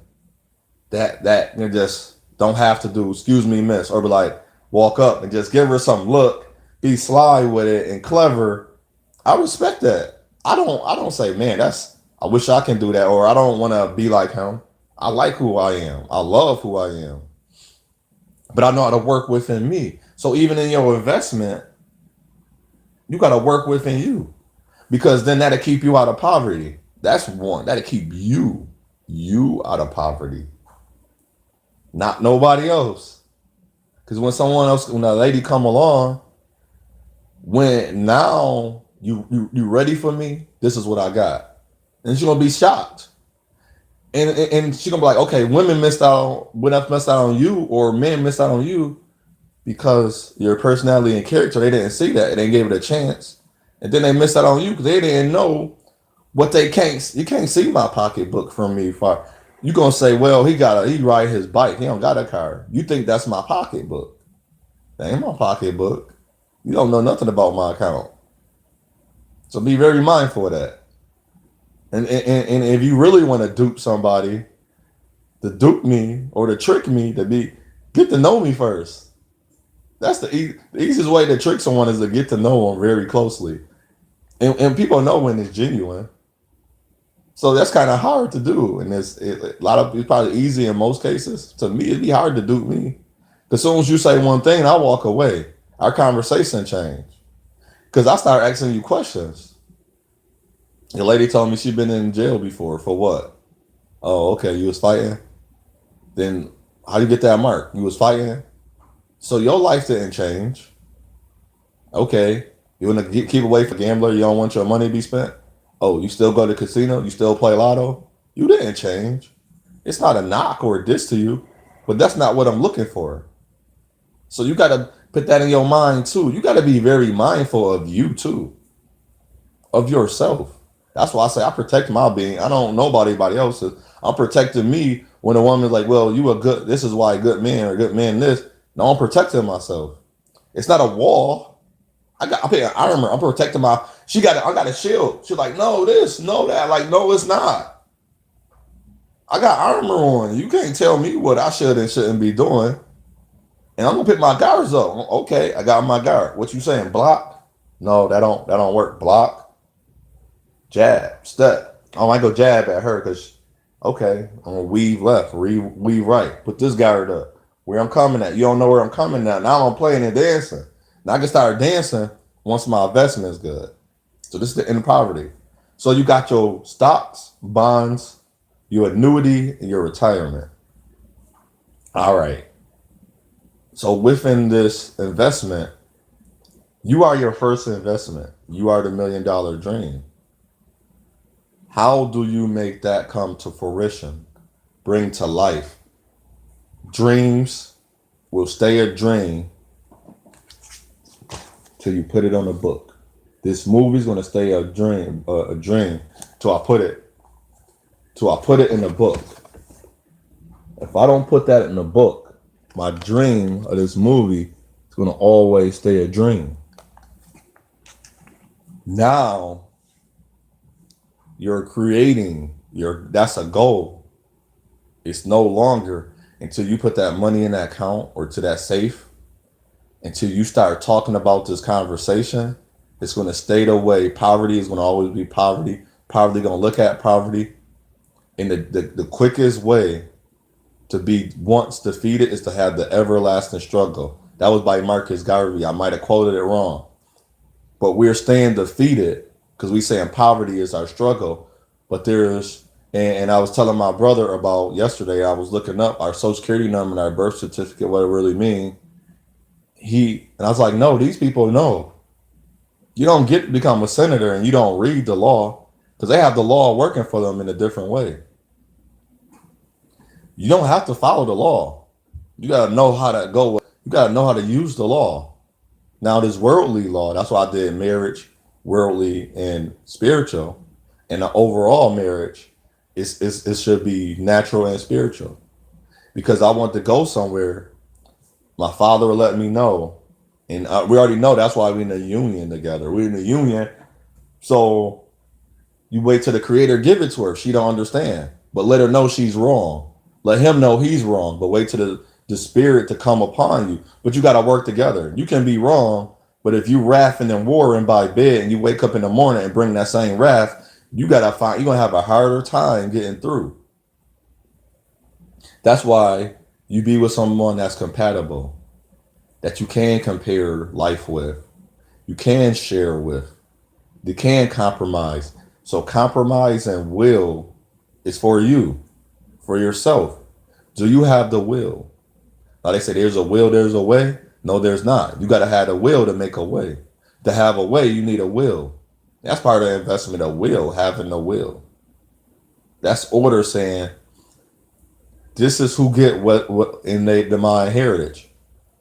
that you just don't have to do. Excuse me, miss, or be like walk up and just give her some look, be sly with it and clever. I respect that. I don't say, man, that's I wish I can do that, or I don't want to be like him. I like who I am. I love who I am. But I know how to work within me. So even in your investment, you got to work within you because then that'll keep you out of poverty. That's one. That'll keep you out of poverty, not nobody else. Because when a lady come along, when now you ready for me, this is what I got, and she's gonna be shocked, and she's gonna be like, okay, women missed out on you, or men missed out on you because your personality and character, they didn't see that and they gave it a chance, and then they missed out on you because they didn't know what they can't. You can't see my pocketbook from me. Far you gonna say, well, he ride his bike, he don't got a car. You think that's my pocketbook? That ain't my pocketbook. You don't know nothing about my account. So be very mindful of that. And if you really want to dupe somebody, to dupe me or to trick me, get to know me first. That's the easiest way to trick someone is to get to know them very closely, and people know when it's genuine. So that's kind of hard to do, and it's probably easy in most cases. To me, it'd be hard to dupe me. As soon as you say one thing, I walk away. Our conversation change because I start asking you questions. The lady told me she'd been in jail before for what? Oh, okay. You was fighting. Then how you get that mark? You was fighting. So your life didn't change. Okay. You want to keep away from gambler? You don't want your money to be spent? Oh, you still go to the casino? You still play lotto? You didn't change. It's not a knock or a diss to you, but that's not what I'm looking for. So you got to put that in your mind too. You got to be very mindful of you too, of yourself. That's why I say I protect my being. I don't know about anybody else's. I'm protecting me when a woman's like, well, you a good, this is why a good man or a good man this. No, I'm protecting myself. It's not a wall. I put armor. I'm protecting my, I got a shield. She's like, no, this, no, that. Like, no, it's not. I got armor on. You can't tell me what I should and shouldn't be doing. And I'm gonna put my guards up. Okay, I got my guard. What you saying? Block? No, that don't work. Block, jab, step. Oh, I go jab at her because okay, I'm gonna weave left, weave right. Put this guard up. Where I'm coming at. You don't know where I'm coming at. Now I'm playing and dancing. Now I can start dancing once my investment is good. So this is the end of poverty. So you got your stocks, bonds, your annuity, and your retirement. All right. So within this investment, you are your first investment. You are the $1 million dream. How do you make that come to fruition? Bring to life. Dreams will stay a dream till you put it on a book. This movie's gonna stay a dream till I put it in a book. If I don't put that in a book, my dream of this movie is gonna always stay a dream. Now you're creating that's a goal. It's no longer until you put that money in that account or to that safe, until you start talking about this conversation, it's going to stay the way. Poverty is going to always be poverty. Poverty going to look at poverty. And the quickest way to be once defeated is to have the everlasting struggle. That was by Marcus Garvey. I might have quoted it wrong. But we're staying defeated because we saying poverty is our struggle. But and I was telling my brother about yesterday, I was looking up our social security number and our birth certificate, what it really means. And I was like, no, these people know. You don't get to become a senator and you don't read the law because they have the law working for them in a different way. You don't have to follow the law. You got to know how to go. You got to know how to use the law. Now, this worldly law, that's why I did marriage, worldly, and spiritual. And the overall marriage, it should be natural and spiritual. Because I want to go somewhere. My father will let me know. And we already know that's why we're in a union together. We're in a union. So you wait till the creator give it to her. She don't understand. But let her know she's wrong. Let him know he's wrong. But wait till the spirit to come upon you. But you got to work together. You can be wrong. But if you wrathing and warring by bed and you wake up in the morning and bring that same wrath, you're going to have a harder time getting through. That's why you be with someone that's compatible, that you can compare life with, you can share with, you can compromise. So compromise and will is for you, for yourself. Do you have the will? Now they say there's a will, there's a way. No, there's not. You got to have a will to make a way. To have a way, you need a will. That's part of the investment, a will, having a will. That's order saying, this is who get what in my heritage.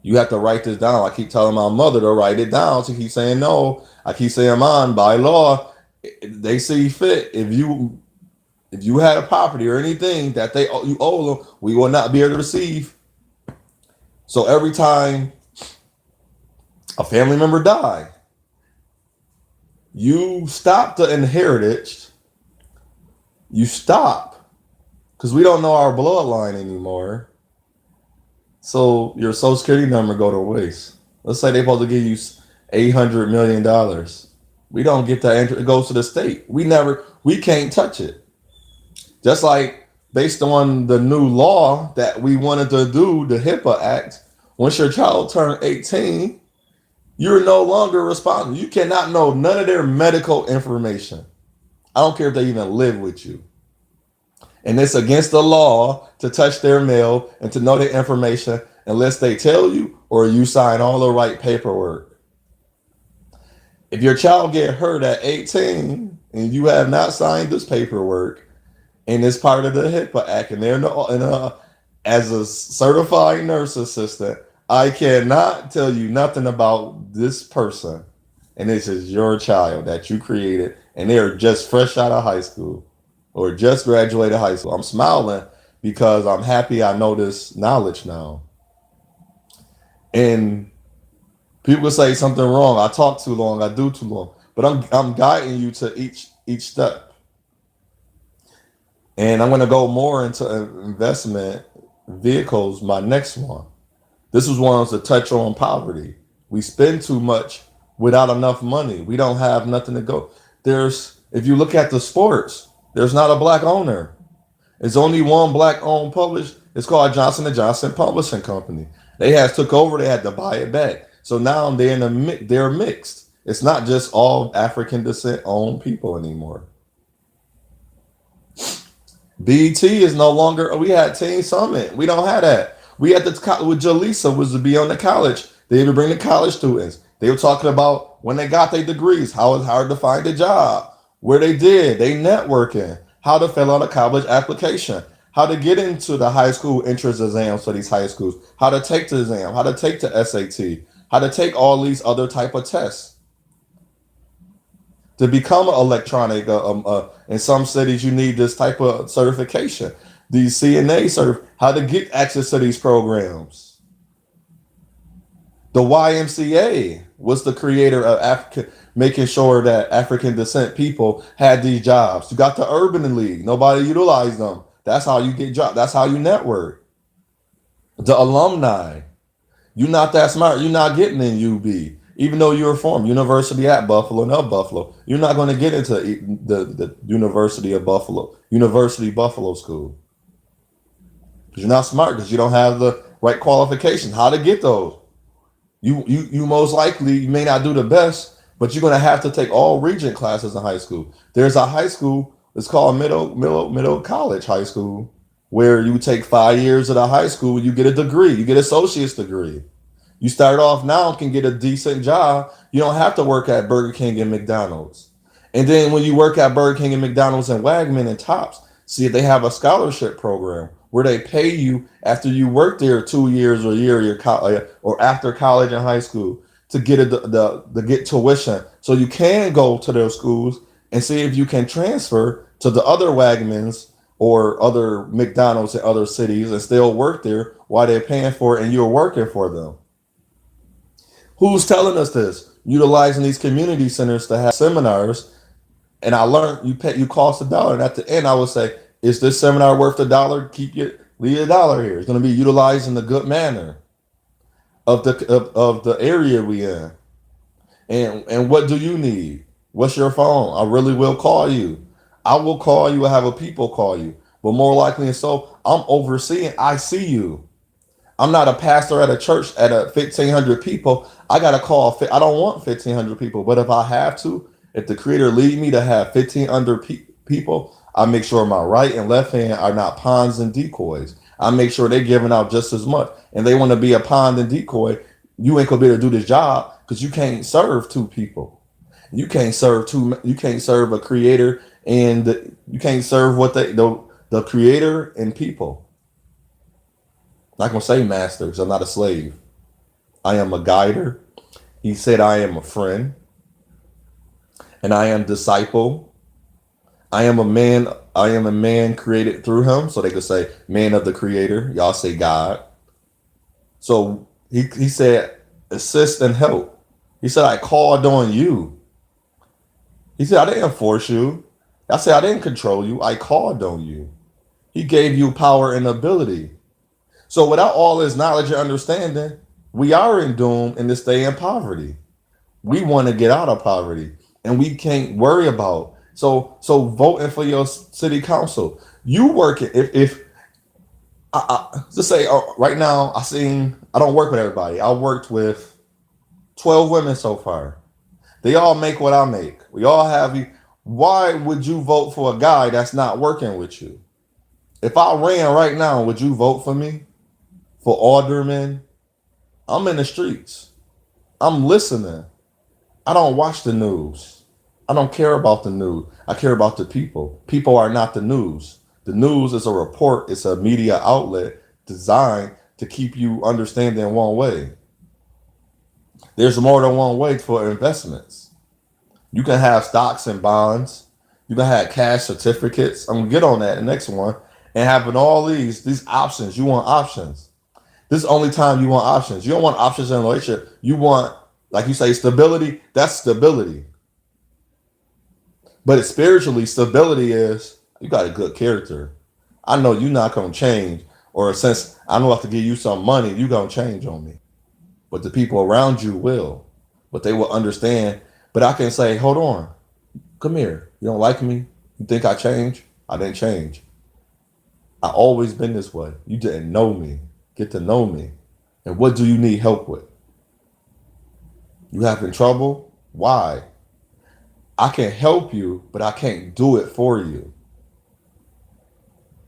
You have to write this down. I keep telling my mother to write it down. She keeps saying no. I keep saying, Mom, by law, they see fit. If you had a property or anything that you owe them, we will not be able to receive. So every time a family member die, you stop the inheritance. You stop because we don't know our bloodline anymore. So your social security number go to waste. Let's say they're supposed to give you $800 million. We don't get that. It goes to the state. We can't touch it. Just like based on the new law that we wanted to do, the HIPAA Act, once your child turned 18, you're no longer responsible. You cannot know none of their medical information. I don't care if they even live with you. And it's against the law to touch their mail and to know their information unless they tell you or you sign all the right paperwork. If your child get hurt at 18 and you have not signed this paperwork and it's part of the HIPAA Act and they're as a certified nurse assistant, I cannot tell you nothing about this person. And this is your child that you created and they're just fresh out of high school or just graduated high school. I'm smiling because I'm happy I know this knowledge now. And people say something wrong. I talk too long. I do too long. But I'm guiding you to each step. And I'm going to go more into investment vehicles. My next one. This was one to touch on poverty. We spend too much without enough money. We don't have nothing to go. If you look at the sports, there's not a black owner. It's only one black owned published. It's called Johnson and Johnson Publishing Company. They had took over. They had to buy it back. So now they're mixed. It's not just all African descent owned people anymore. BT is no longer. We had Teen Summit. We don't have that. We had the with Jaleesa was to be on the college. They would bring the college students. They were talking about when they got their degrees, how it's hard to find a job, where they did, they networking, how to fill out a college application, how to get into the high school entrance exams for these high schools, how to take the exam, how to take the SAT, how to take all these other type of tests to become an electronic. In some cities, you need this type of certification. These CNA how to get access to these programs. The YMCA was the creator of African, making sure that African descent people had these jobs. You got the Urban League. Nobody utilized them. That's how you get jobs. That's how you network. The alumni. You're not that smart. You're not getting in UB. Even though you're from University at Buffalo and of Buffalo, you're not going to get into the University of Buffalo, University Buffalo School. Because you're not smart, because you don't have the right qualifications. How to get those? You most likely, you may not do the best, but you're going to have to take all Regent classes in high school. There's a high school, it's called middle college high school, where you take 5 years of the high school, you get a degree, you get an associate's degree. You start off now, can get a decent job. You don't have to work at Burger King and McDonald's. And then when you work at Burger King and McDonald's and Wegman and Tops, see if they have a scholarship program where they pay you after you work there 2 years or a year or after college and high school to get the get tuition, so you can go to those schools and see if you can transfer to the other Wegmans or other McDonald's in other cities and still work there while they're paying for it and you're working for them. Who's telling us this? Utilizing these community centers to have seminars. And I learned you cost $1. And at the end, I would say, is this seminar worth $1? Leave $1 here. It's going to be utilized in a good manner of the area we in. And what do you need? What's your phone? I really will call you. I will call you. I have a people call you. But more likely and so, I'm overseeing. I see you. I'm not a pastor at a church at 1,500 people. I got to call. I don't want 1,500 people. But if I have to, if the Creator lead me to have 1,500 people, I make sure my right and left hand are not pawns and decoys. I make sure they're giving out just as much. And they want to be a pawn and decoy. You ain't gonna be able to do this job because you can't serve two people. You can't serve two. You can't serve a Creator and you can't serve the Creator and people. Not gonna say master because I'm not a slave. I am a guider. He said I am a friend. And I am disciple. I am a man created through him. So they could say man of the Creator. Y'all say God. So he said assist and help. He said I called on you. He said I didn't force you. I said I didn't control you. I called on you. He gave you power and ability. So without all this knowledge and understanding, we are in doom and to stay in poverty. We want to get out of poverty and we can't worry about. So voting for your city council, you work it. If just say right now, I don't work with everybody. I worked with 12 women so far. They all make what I make. We all have you. Why would you vote for a guy that's not working with you? If I ran right now, would you vote for me? For alderman, I'm in the streets. I'm listening. I don't watch the news. I don't care about the news. I care about the people. People are not the news. The news is a report, it's a media outlet designed to keep you understanding one way. There's more than one way for investments. You can have stocks and bonds. You can have cash certificates. I'm gonna get on that the next one. And having all these options. You want options. This is the only time you want options. You don't want options in a relationship. You want, like you say, stability. That's stability. But it's spiritually, stability is you got a good character. I know you're not gonna change, or since I know I have to give you some money, you gonna change on me. But the people around you will. But they will understand. But I can say, hold on, come here. You don't like me? You think I changed? I didn't change. I always been this way. You didn't know me. Get to know me. And what do you need help with? You having trouble? Why? I can help you, but I can't do it for you.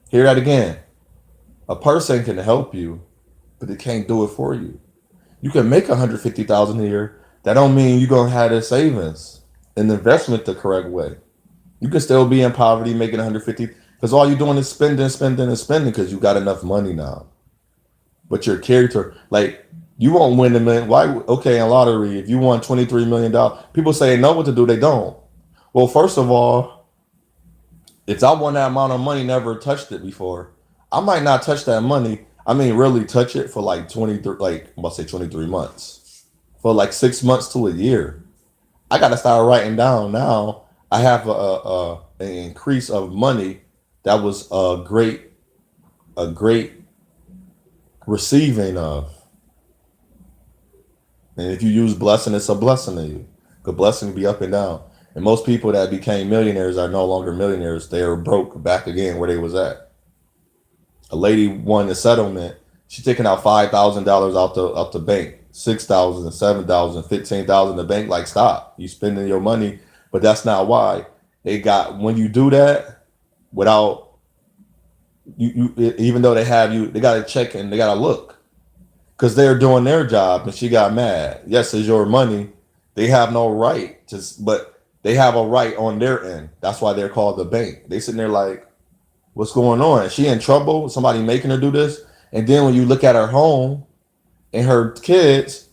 Hear that again. A person can help you, but they can't do it for you. You can make 150,000 a year. That don't mean you're gonna have the savings and investment the correct way. You can still be in poverty making 150 because all you're doing is spending, spending, and spending because you got enough money now. But your character, like you won't win a million. Why? Okay, in lottery, if you won $23 million, people say they know what to do. They don't. Well, first of all, if I won that amount of money, never touched it before, I might not touch that money. I mean, really touch it for like 23, like I'm about to say 23 months, for like 6 months to a year. I got to start writing down now. I have an increase of money that was a great receiving of. And if you use blessing, it's a blessing to you. The blessing be up and down. And most people that became millionaires are no longer millionaires. They are broke back again where they was at. A lady won a settlement. She taking out $5,000 out the bank, 6,000, 7,000, 15,000. The bank like stop. You spending your money, but that's not why. They got when you do that without even though they have you, they got to check and they got to look because they're doing their job. And she got mad. Yes, it's your money. They have no right to, but they have a right on their end. That's why they're called the bank. They sitting there like, what's going on? She in trouble? Somebody making her do this? And then when you look at her home and her kids,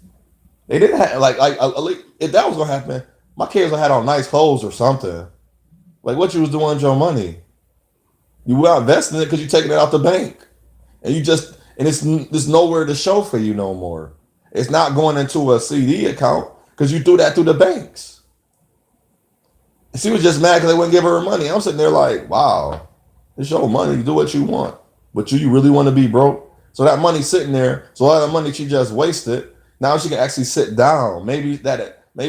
they didn't have like if that was gonna happen, my kids would have had on nice clothes or something. Like what you was doing with your money? You were investing it because you taking it out the bank, and you just and it's nowhere to show for you no more. It's not going into a CD account because you threw that through the banks. And she was just mad because they wouldn't give her money. I'm sitting there like, wow, it's your money. Do what you want, but you really want to be broke. So that money sitting there. So all that money she just wasted. Now she can actually sit down. Maybe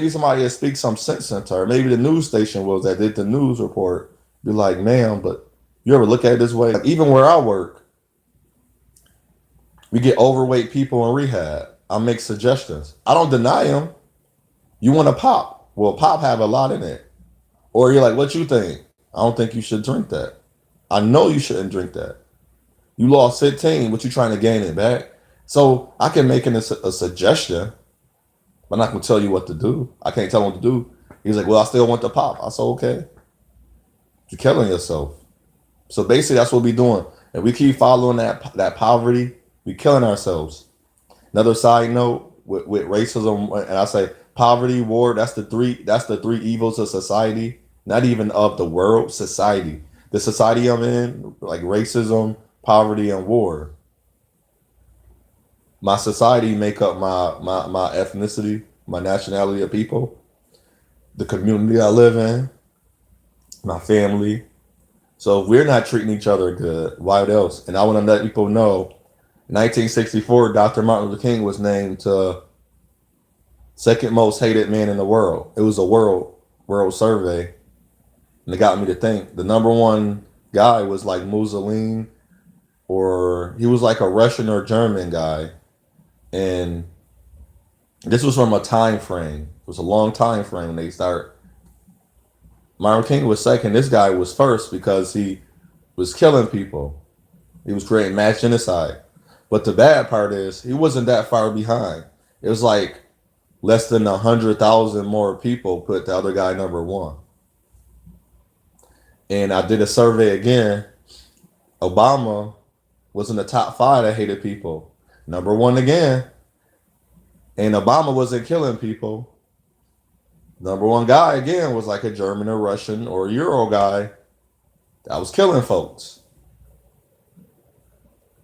somebody will speak some sense into her. Maybe the news station was that did the news report. Be like, ma'am, but you ever look at it this way? Like, even where I work, we get overweight people in rehab. I make suggestions. I don't deny them. You want to pop? Well, pop have a lot in it. Or you're like, what you think? I don't think you should drink that. I know you shouldn't drink that. You lost 15, but you're trying to gain it back. So I can make a suggestion, but I'm not going to tell you what to do. I can't tell him what to do. He's like, well, I still want the pop. I said, okay. You're killing yourself. So basically, that's what we doing. And we keep following that poverty, we killing ourselves. Another side note with racism, and I say poverty, war, that's the three evils of society, not even of the world, society. The society I'm in, like racism, poverty, and war. My society make up my ethnicity, my nationality of people, the community I live in, my family. So if we're not treating each other good, why else? And I want to let people know, 1964, Dr. Martin Luther King was named second most hated man in the world. It was a world survey, and it got me to think. The number one guy was like Mussolini, or he was like a Russian or German guy, and this was from a time frame. It was a long time frame when they start. Martin King was second. This guy was first because he was killing people. He was creating mass genocide. But the bad part is he wasn't that far behind. It was like less than 100,000 more people put the other guy number one. And I did a survey again. Obama was in the top five that hated people. Number one again. And Obama wasn't killing people. Number one guy again was like a German or Russian or Euro guy that was killing folks.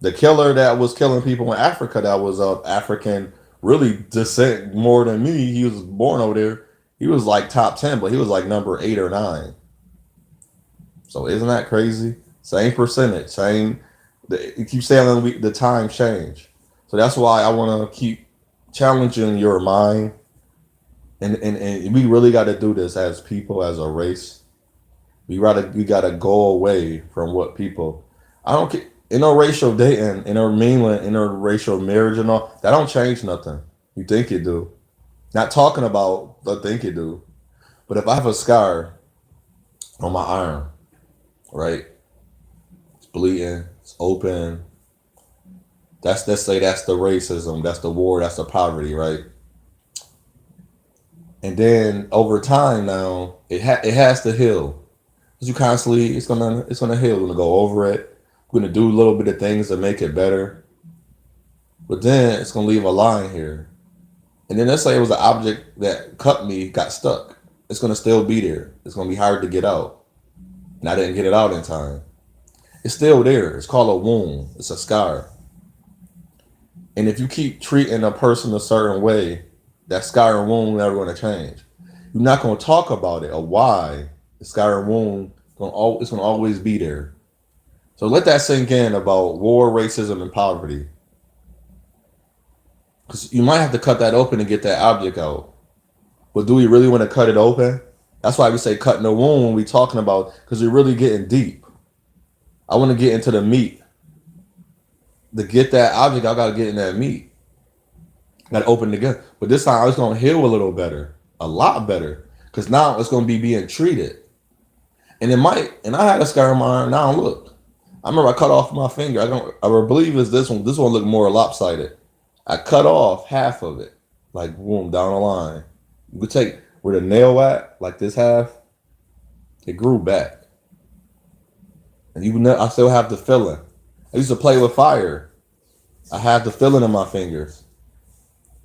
The killer that was killing people in Africa that was of African really descent more than me. He was born over there. He was like top 10, but he was like number 8 or 9. So isn't that crazy? Same percentage, same. You keep saying the time change. So that's why I want to keep challenging your mind. And we really got to do this as people, as a race. We gotta go away from what people. I don't care. Interracial dating, interracial marriage, and all that don't change nothing. You think you do. Not talking about I think you do. But if I have a scar on my arm, right? It's bleeding, it's open. Let's say that's the racism, that's the war, that's the poverty, right? And then over time now, it has to heal. Because you constantly it's gonna heal. We're gonna go over it. We're gonna do a little bit of things to make it better. But then it's gonna leave a line here. And then let's say it was an object that cut me, got stuck. It's gonna still be there. It's gonna be hard to get out. And I didn't get it out in time. It's still there. It's called a wound. It's a scar. And if you keep treating a person a certain way, that scar and wound never going to change. You're not going to talk about it or why the scar and wound it's going to always be there. So let that sink in about war, racism, and poverty. Because you might have to cut that open and get that object out. But do we really want to cut it open? That's why we say cutting the wound when we're talking about, because we're really getting deep. I want to get into the meat. To get that object, I got to get in that meat. Got to open it again. But this time it's going to heal a little better. A lot better. Because now it's going to be being treated. And it might, and I had a scar on my arm. Now look. I remember I cut off my finger. I believe it's this one. This one looked more lopsided. I cut off half of it. Like, boom, down the line. You could take where the nail at, like this half, it grew back. And I still have the feeling. I used to play with fire. I have the feeling in my fingers.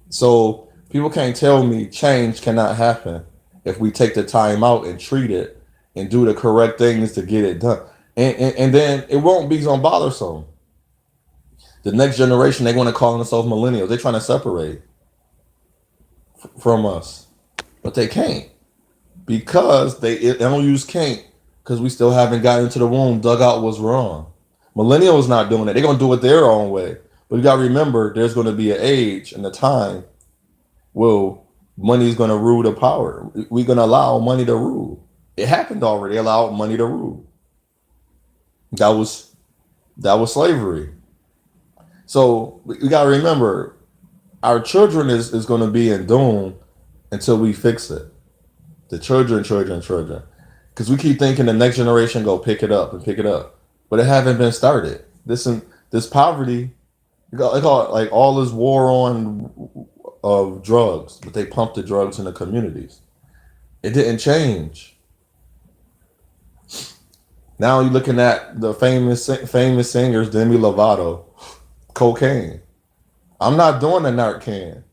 So people can't tell me change cannot happen if we take the time out and treat it and do the correct things to get it done. And then it won't be so bothersome. The next generation, they want to call themselves millennials. They're trying to separate from us. But they can't. Because they don't use can't. Because we still haven't gotten into the womb, dug out what's wrong. Millennials not doing it. They're going to do it their own way. But you got to remember, there's going to be an age and a time where money is going to rule the power. We're going to allow money to rule. It happened already. Allowed money to rule. That was slavery. So we got to remember, our children is going to be in doom until we fix it. The children. Because we keep thinking the next generation go pick it up. But it haven't been started. This poverty, they call it like all this war on of drugs, but they pump the drugs in the communities. It didn't change. Now you're looking at the famous singers, Demi Lovato, cocaine. I'm not doing a Narcan.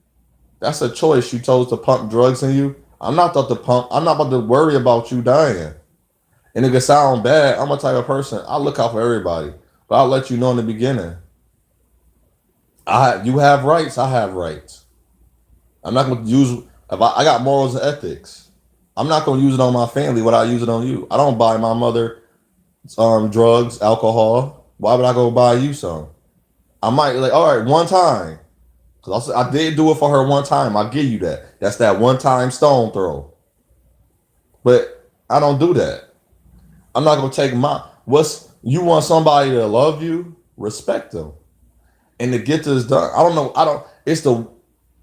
That's a choice. You chose to pump drugs in you. I'm not about to worry about you dying. And it can sound bad. I'm a type of person. I look out for everybody. But I'll let you know in the beginning. You have rights. I have rights. I'm not going to use. If I got morals and ethics. I'm not going to use it on my family. What I use it on you. I don't buy my mother drugs, alcohol. Why would I go buy you some? I might all right, one time. Because I did do it for her one time. I'll give you that. That's that one time stone throw. But I don't do that. I'm not gonna take you want somebody to love you, respect them. And to get this done,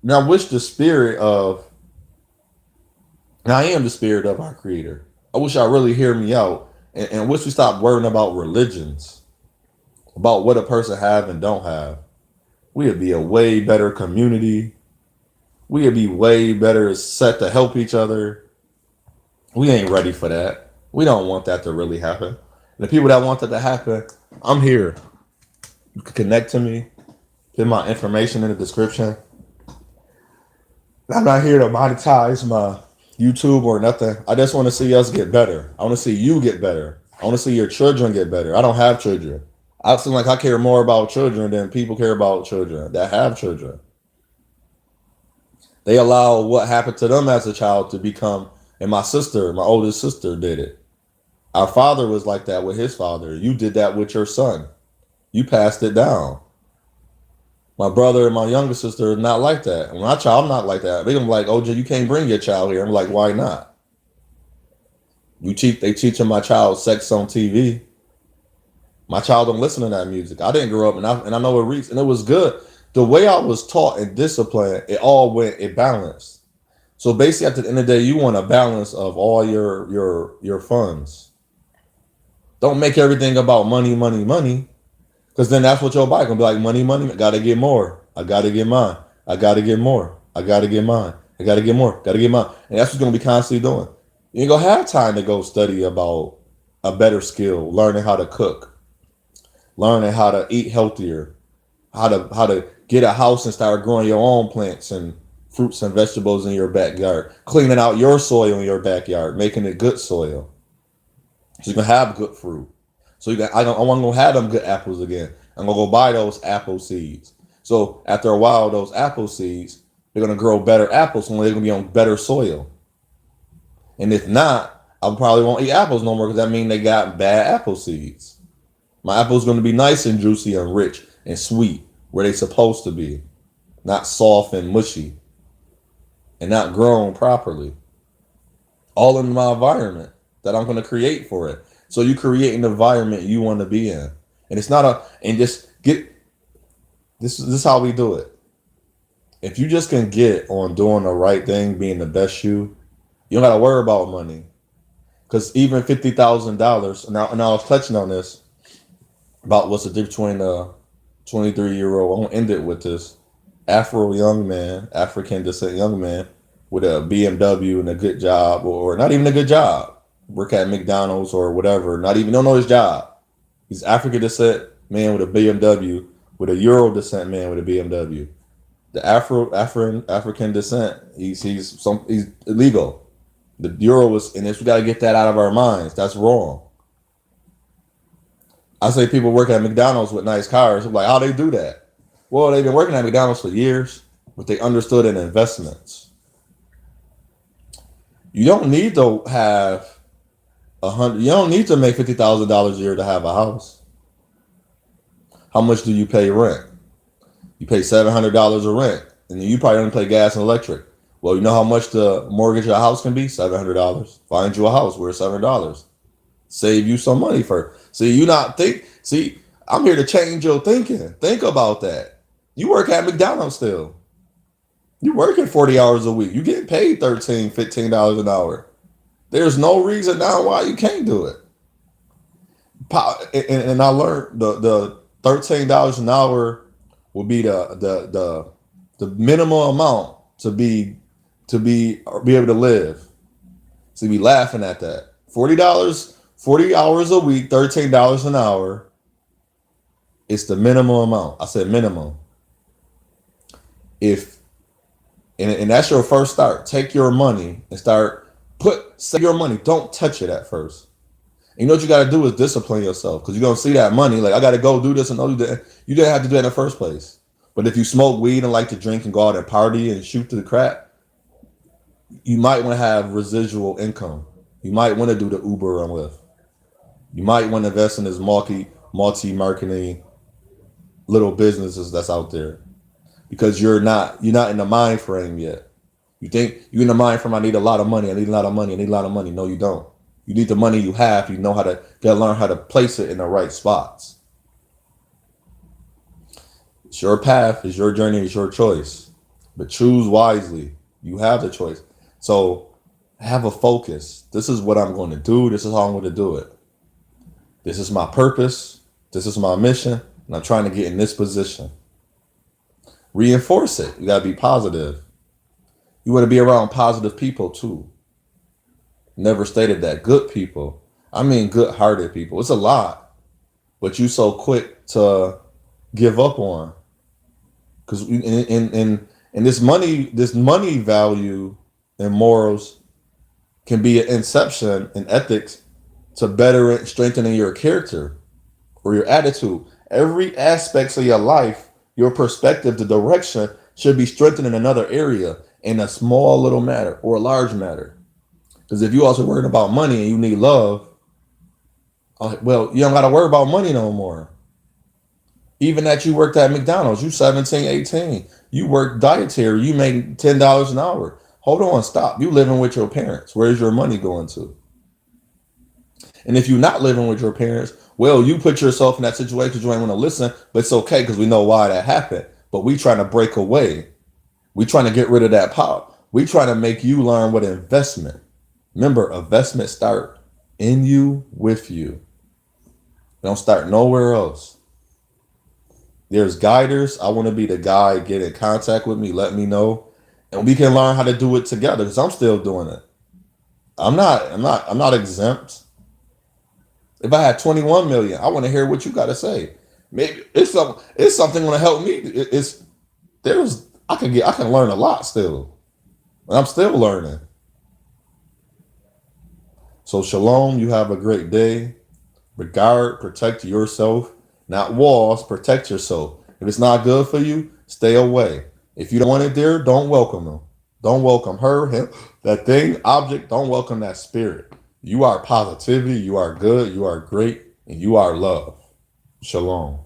now wish the spirit of now I am the spirit of our creator. I wish y'all really hear me out and wish we stop worrying about religions, about what a person have and don't have. We'd be a way better community. We'd be way better set to help each other. We ain't ready for that. We don't want that to really happen. And the people that want that to happen, I'm here. You can connect to me. Get my information in the description. I'm not here to monetize my YouTube or nothing. I just want to see us get better. I want to see you get better. I want to see your children get better. I don't have children. I seem like I care more about children than people care about children that have children. They allow what happened to them as a child to become, and my sister, my oldest sister, did it. Our father was like that with his father. You did that with your son. You passed it down. My brother and my younger sister are not like that. When I child, I'm not like that. They are like, OJ, you can't bring your child here. I'm like, why not? They teaching my child sex on TV. My child don't listen to that music. I didn't grow up, and I know it reached, and it was good. The way I was taught and disciplined, it balanced. So basically, at the end of the day, you want a balance of all your funds. Don't make everything about money, money, money. Because then that's what your bike gonna be like, money, money, I gotta get more. I gotta get mine. I gotta get more. I gotta get mine. I gotta get more. Gotta get mine. And that's what you're gonna be constantly doing. You ain't gonna have time to go study about a better skill, learning how to cook, learning how to eat healthier, how to get a house and start growing your own plants and fruits and vegetables in your backyard, cleaning out your soil in your backyard, making it good soil. So you can have good fruit. So I want to go have them good apples again. I'm gonna go buy those apple seeds. So after a while, those apple seeds, they're gonna grow better apples, and they're gonna be on better soil. And if not, I probably won't eat apples no more because that means they got bad apple seeds. My apple's gonna be nice and juicy and rich and sweet where they supposed to be, not soft and mushy, and not grown properly. All in my environment that I'm gonna create for it. So you create an environment you want to be in, and it's not and just get this is how we do it. If you just can get on doing the right thing, being the best you don't got to worry about money. Because even $50,000, and I was touching on this about what's the difference between a 23-year-old. I'm gonna end it with this Afro young man, African descent young man with a BMW and a good job, or not even a good job, work at McDonald's or whatever, not even don't know his job. He's African descent man with a BMW, with a Euro descent man with a BMW. The African descent, he's illegal. The Euro was, and we got to get that out of our minds. That's wrong. I say people work at McDonald's with nice cars. I'm like, how they do that? Well, they've been working at McDonald's for years, but they understood in investments. You don't need to have you don't need to make $50,000 a year to have a house. How much do you pay rent? You pay $700 of rent, and you probably only pay gas and electric. Well, you know how much the mortgage of a house can be? $700. Find you a house where it's $700. Save you some money for. See, I'm here to change your thinking. Think about that. You work at McDonald's still. You're working 40 hours a week. You get paid $13, $15 an hour. There's no reason now why you can't do it. And I learned the $13 an hour will be the minimum amount to be able to live. So you be laughing at that. $40, 40 hours a week, $13 an hour. It's the minimum amount. I said minimum. And that's your first start. Take your money and save your money. Don't touch it at first. And you know what you got to do is discipline yourself, because you're going to see that money. Like, I got to go do this and do that. You didn't have to do that in the first place. But if you smoke weed and like to drink and go out and party and shoot to the crap, you might want to have residual income. You might want to do the Uber and Lyft. You might want to invest in this multi-marketing little businesses that's out there, because you're not in the mind frame yet. You think you're in the mind frame, I need a lot of money. I need a lot of money. I need a lot of money. No, you don't. You need the money you have. You know gotta learn how to place it in the right spots. It's your path, it's your journey, it's your choice. But choose wisely. You have the choice. So have a focus. This is what I'm going to do. This is how I'm going to do it. This is my purpose. This is my mission. And I'm trying to get in this position. Reinforce it. You gotta be positive. You want to be around positive people too. Never stated that. Good people. I mean good hearted people. It's a lot. But you so quick to give up on. Because in this money value and morals can be an inception in ethics to better it, strengthening your character or your attitude. Every aspects of your life, your perspective, the direction should be strengthened in another area in a small little matter or a large matter. Because if you also worried about money and you need love, well, you don't got to worry about money no more. Even that you worked at McDonald's, you 17, 18, you worked dietary, you made $10 an hour. Hold on, stop. You living with your parents. Where's your money going to? And if you're not living with your parents, well, you put yourself in that situation because you ain't want to listen, but it's okay because we know why that happened. But we trying to break away. We trying to get rid of that power. We trying to make you learn what investment. Remember, investment start in you, with you. Don't start nowhere else. There's guiders. I want to be the guy. Get in contact with me. Let me know, and we can learn how to do it together. Because I'm still doing it. I'm not exempt. If I had 21 million, I want to hear what you got to say. Maybe it's something going to help me. It's there's I can learn a lot still. And I'm still learning. So shalom. You have a great day. Regard, protect yourself. Not walls. Protect yourself. If it's not good for you, stay away. If you don't want it there, don't welcome them. Don't welcome her, him, that thing, object. Don't welcome that spirit. You are positivity. You are good. You are great. And you are love. Shalom.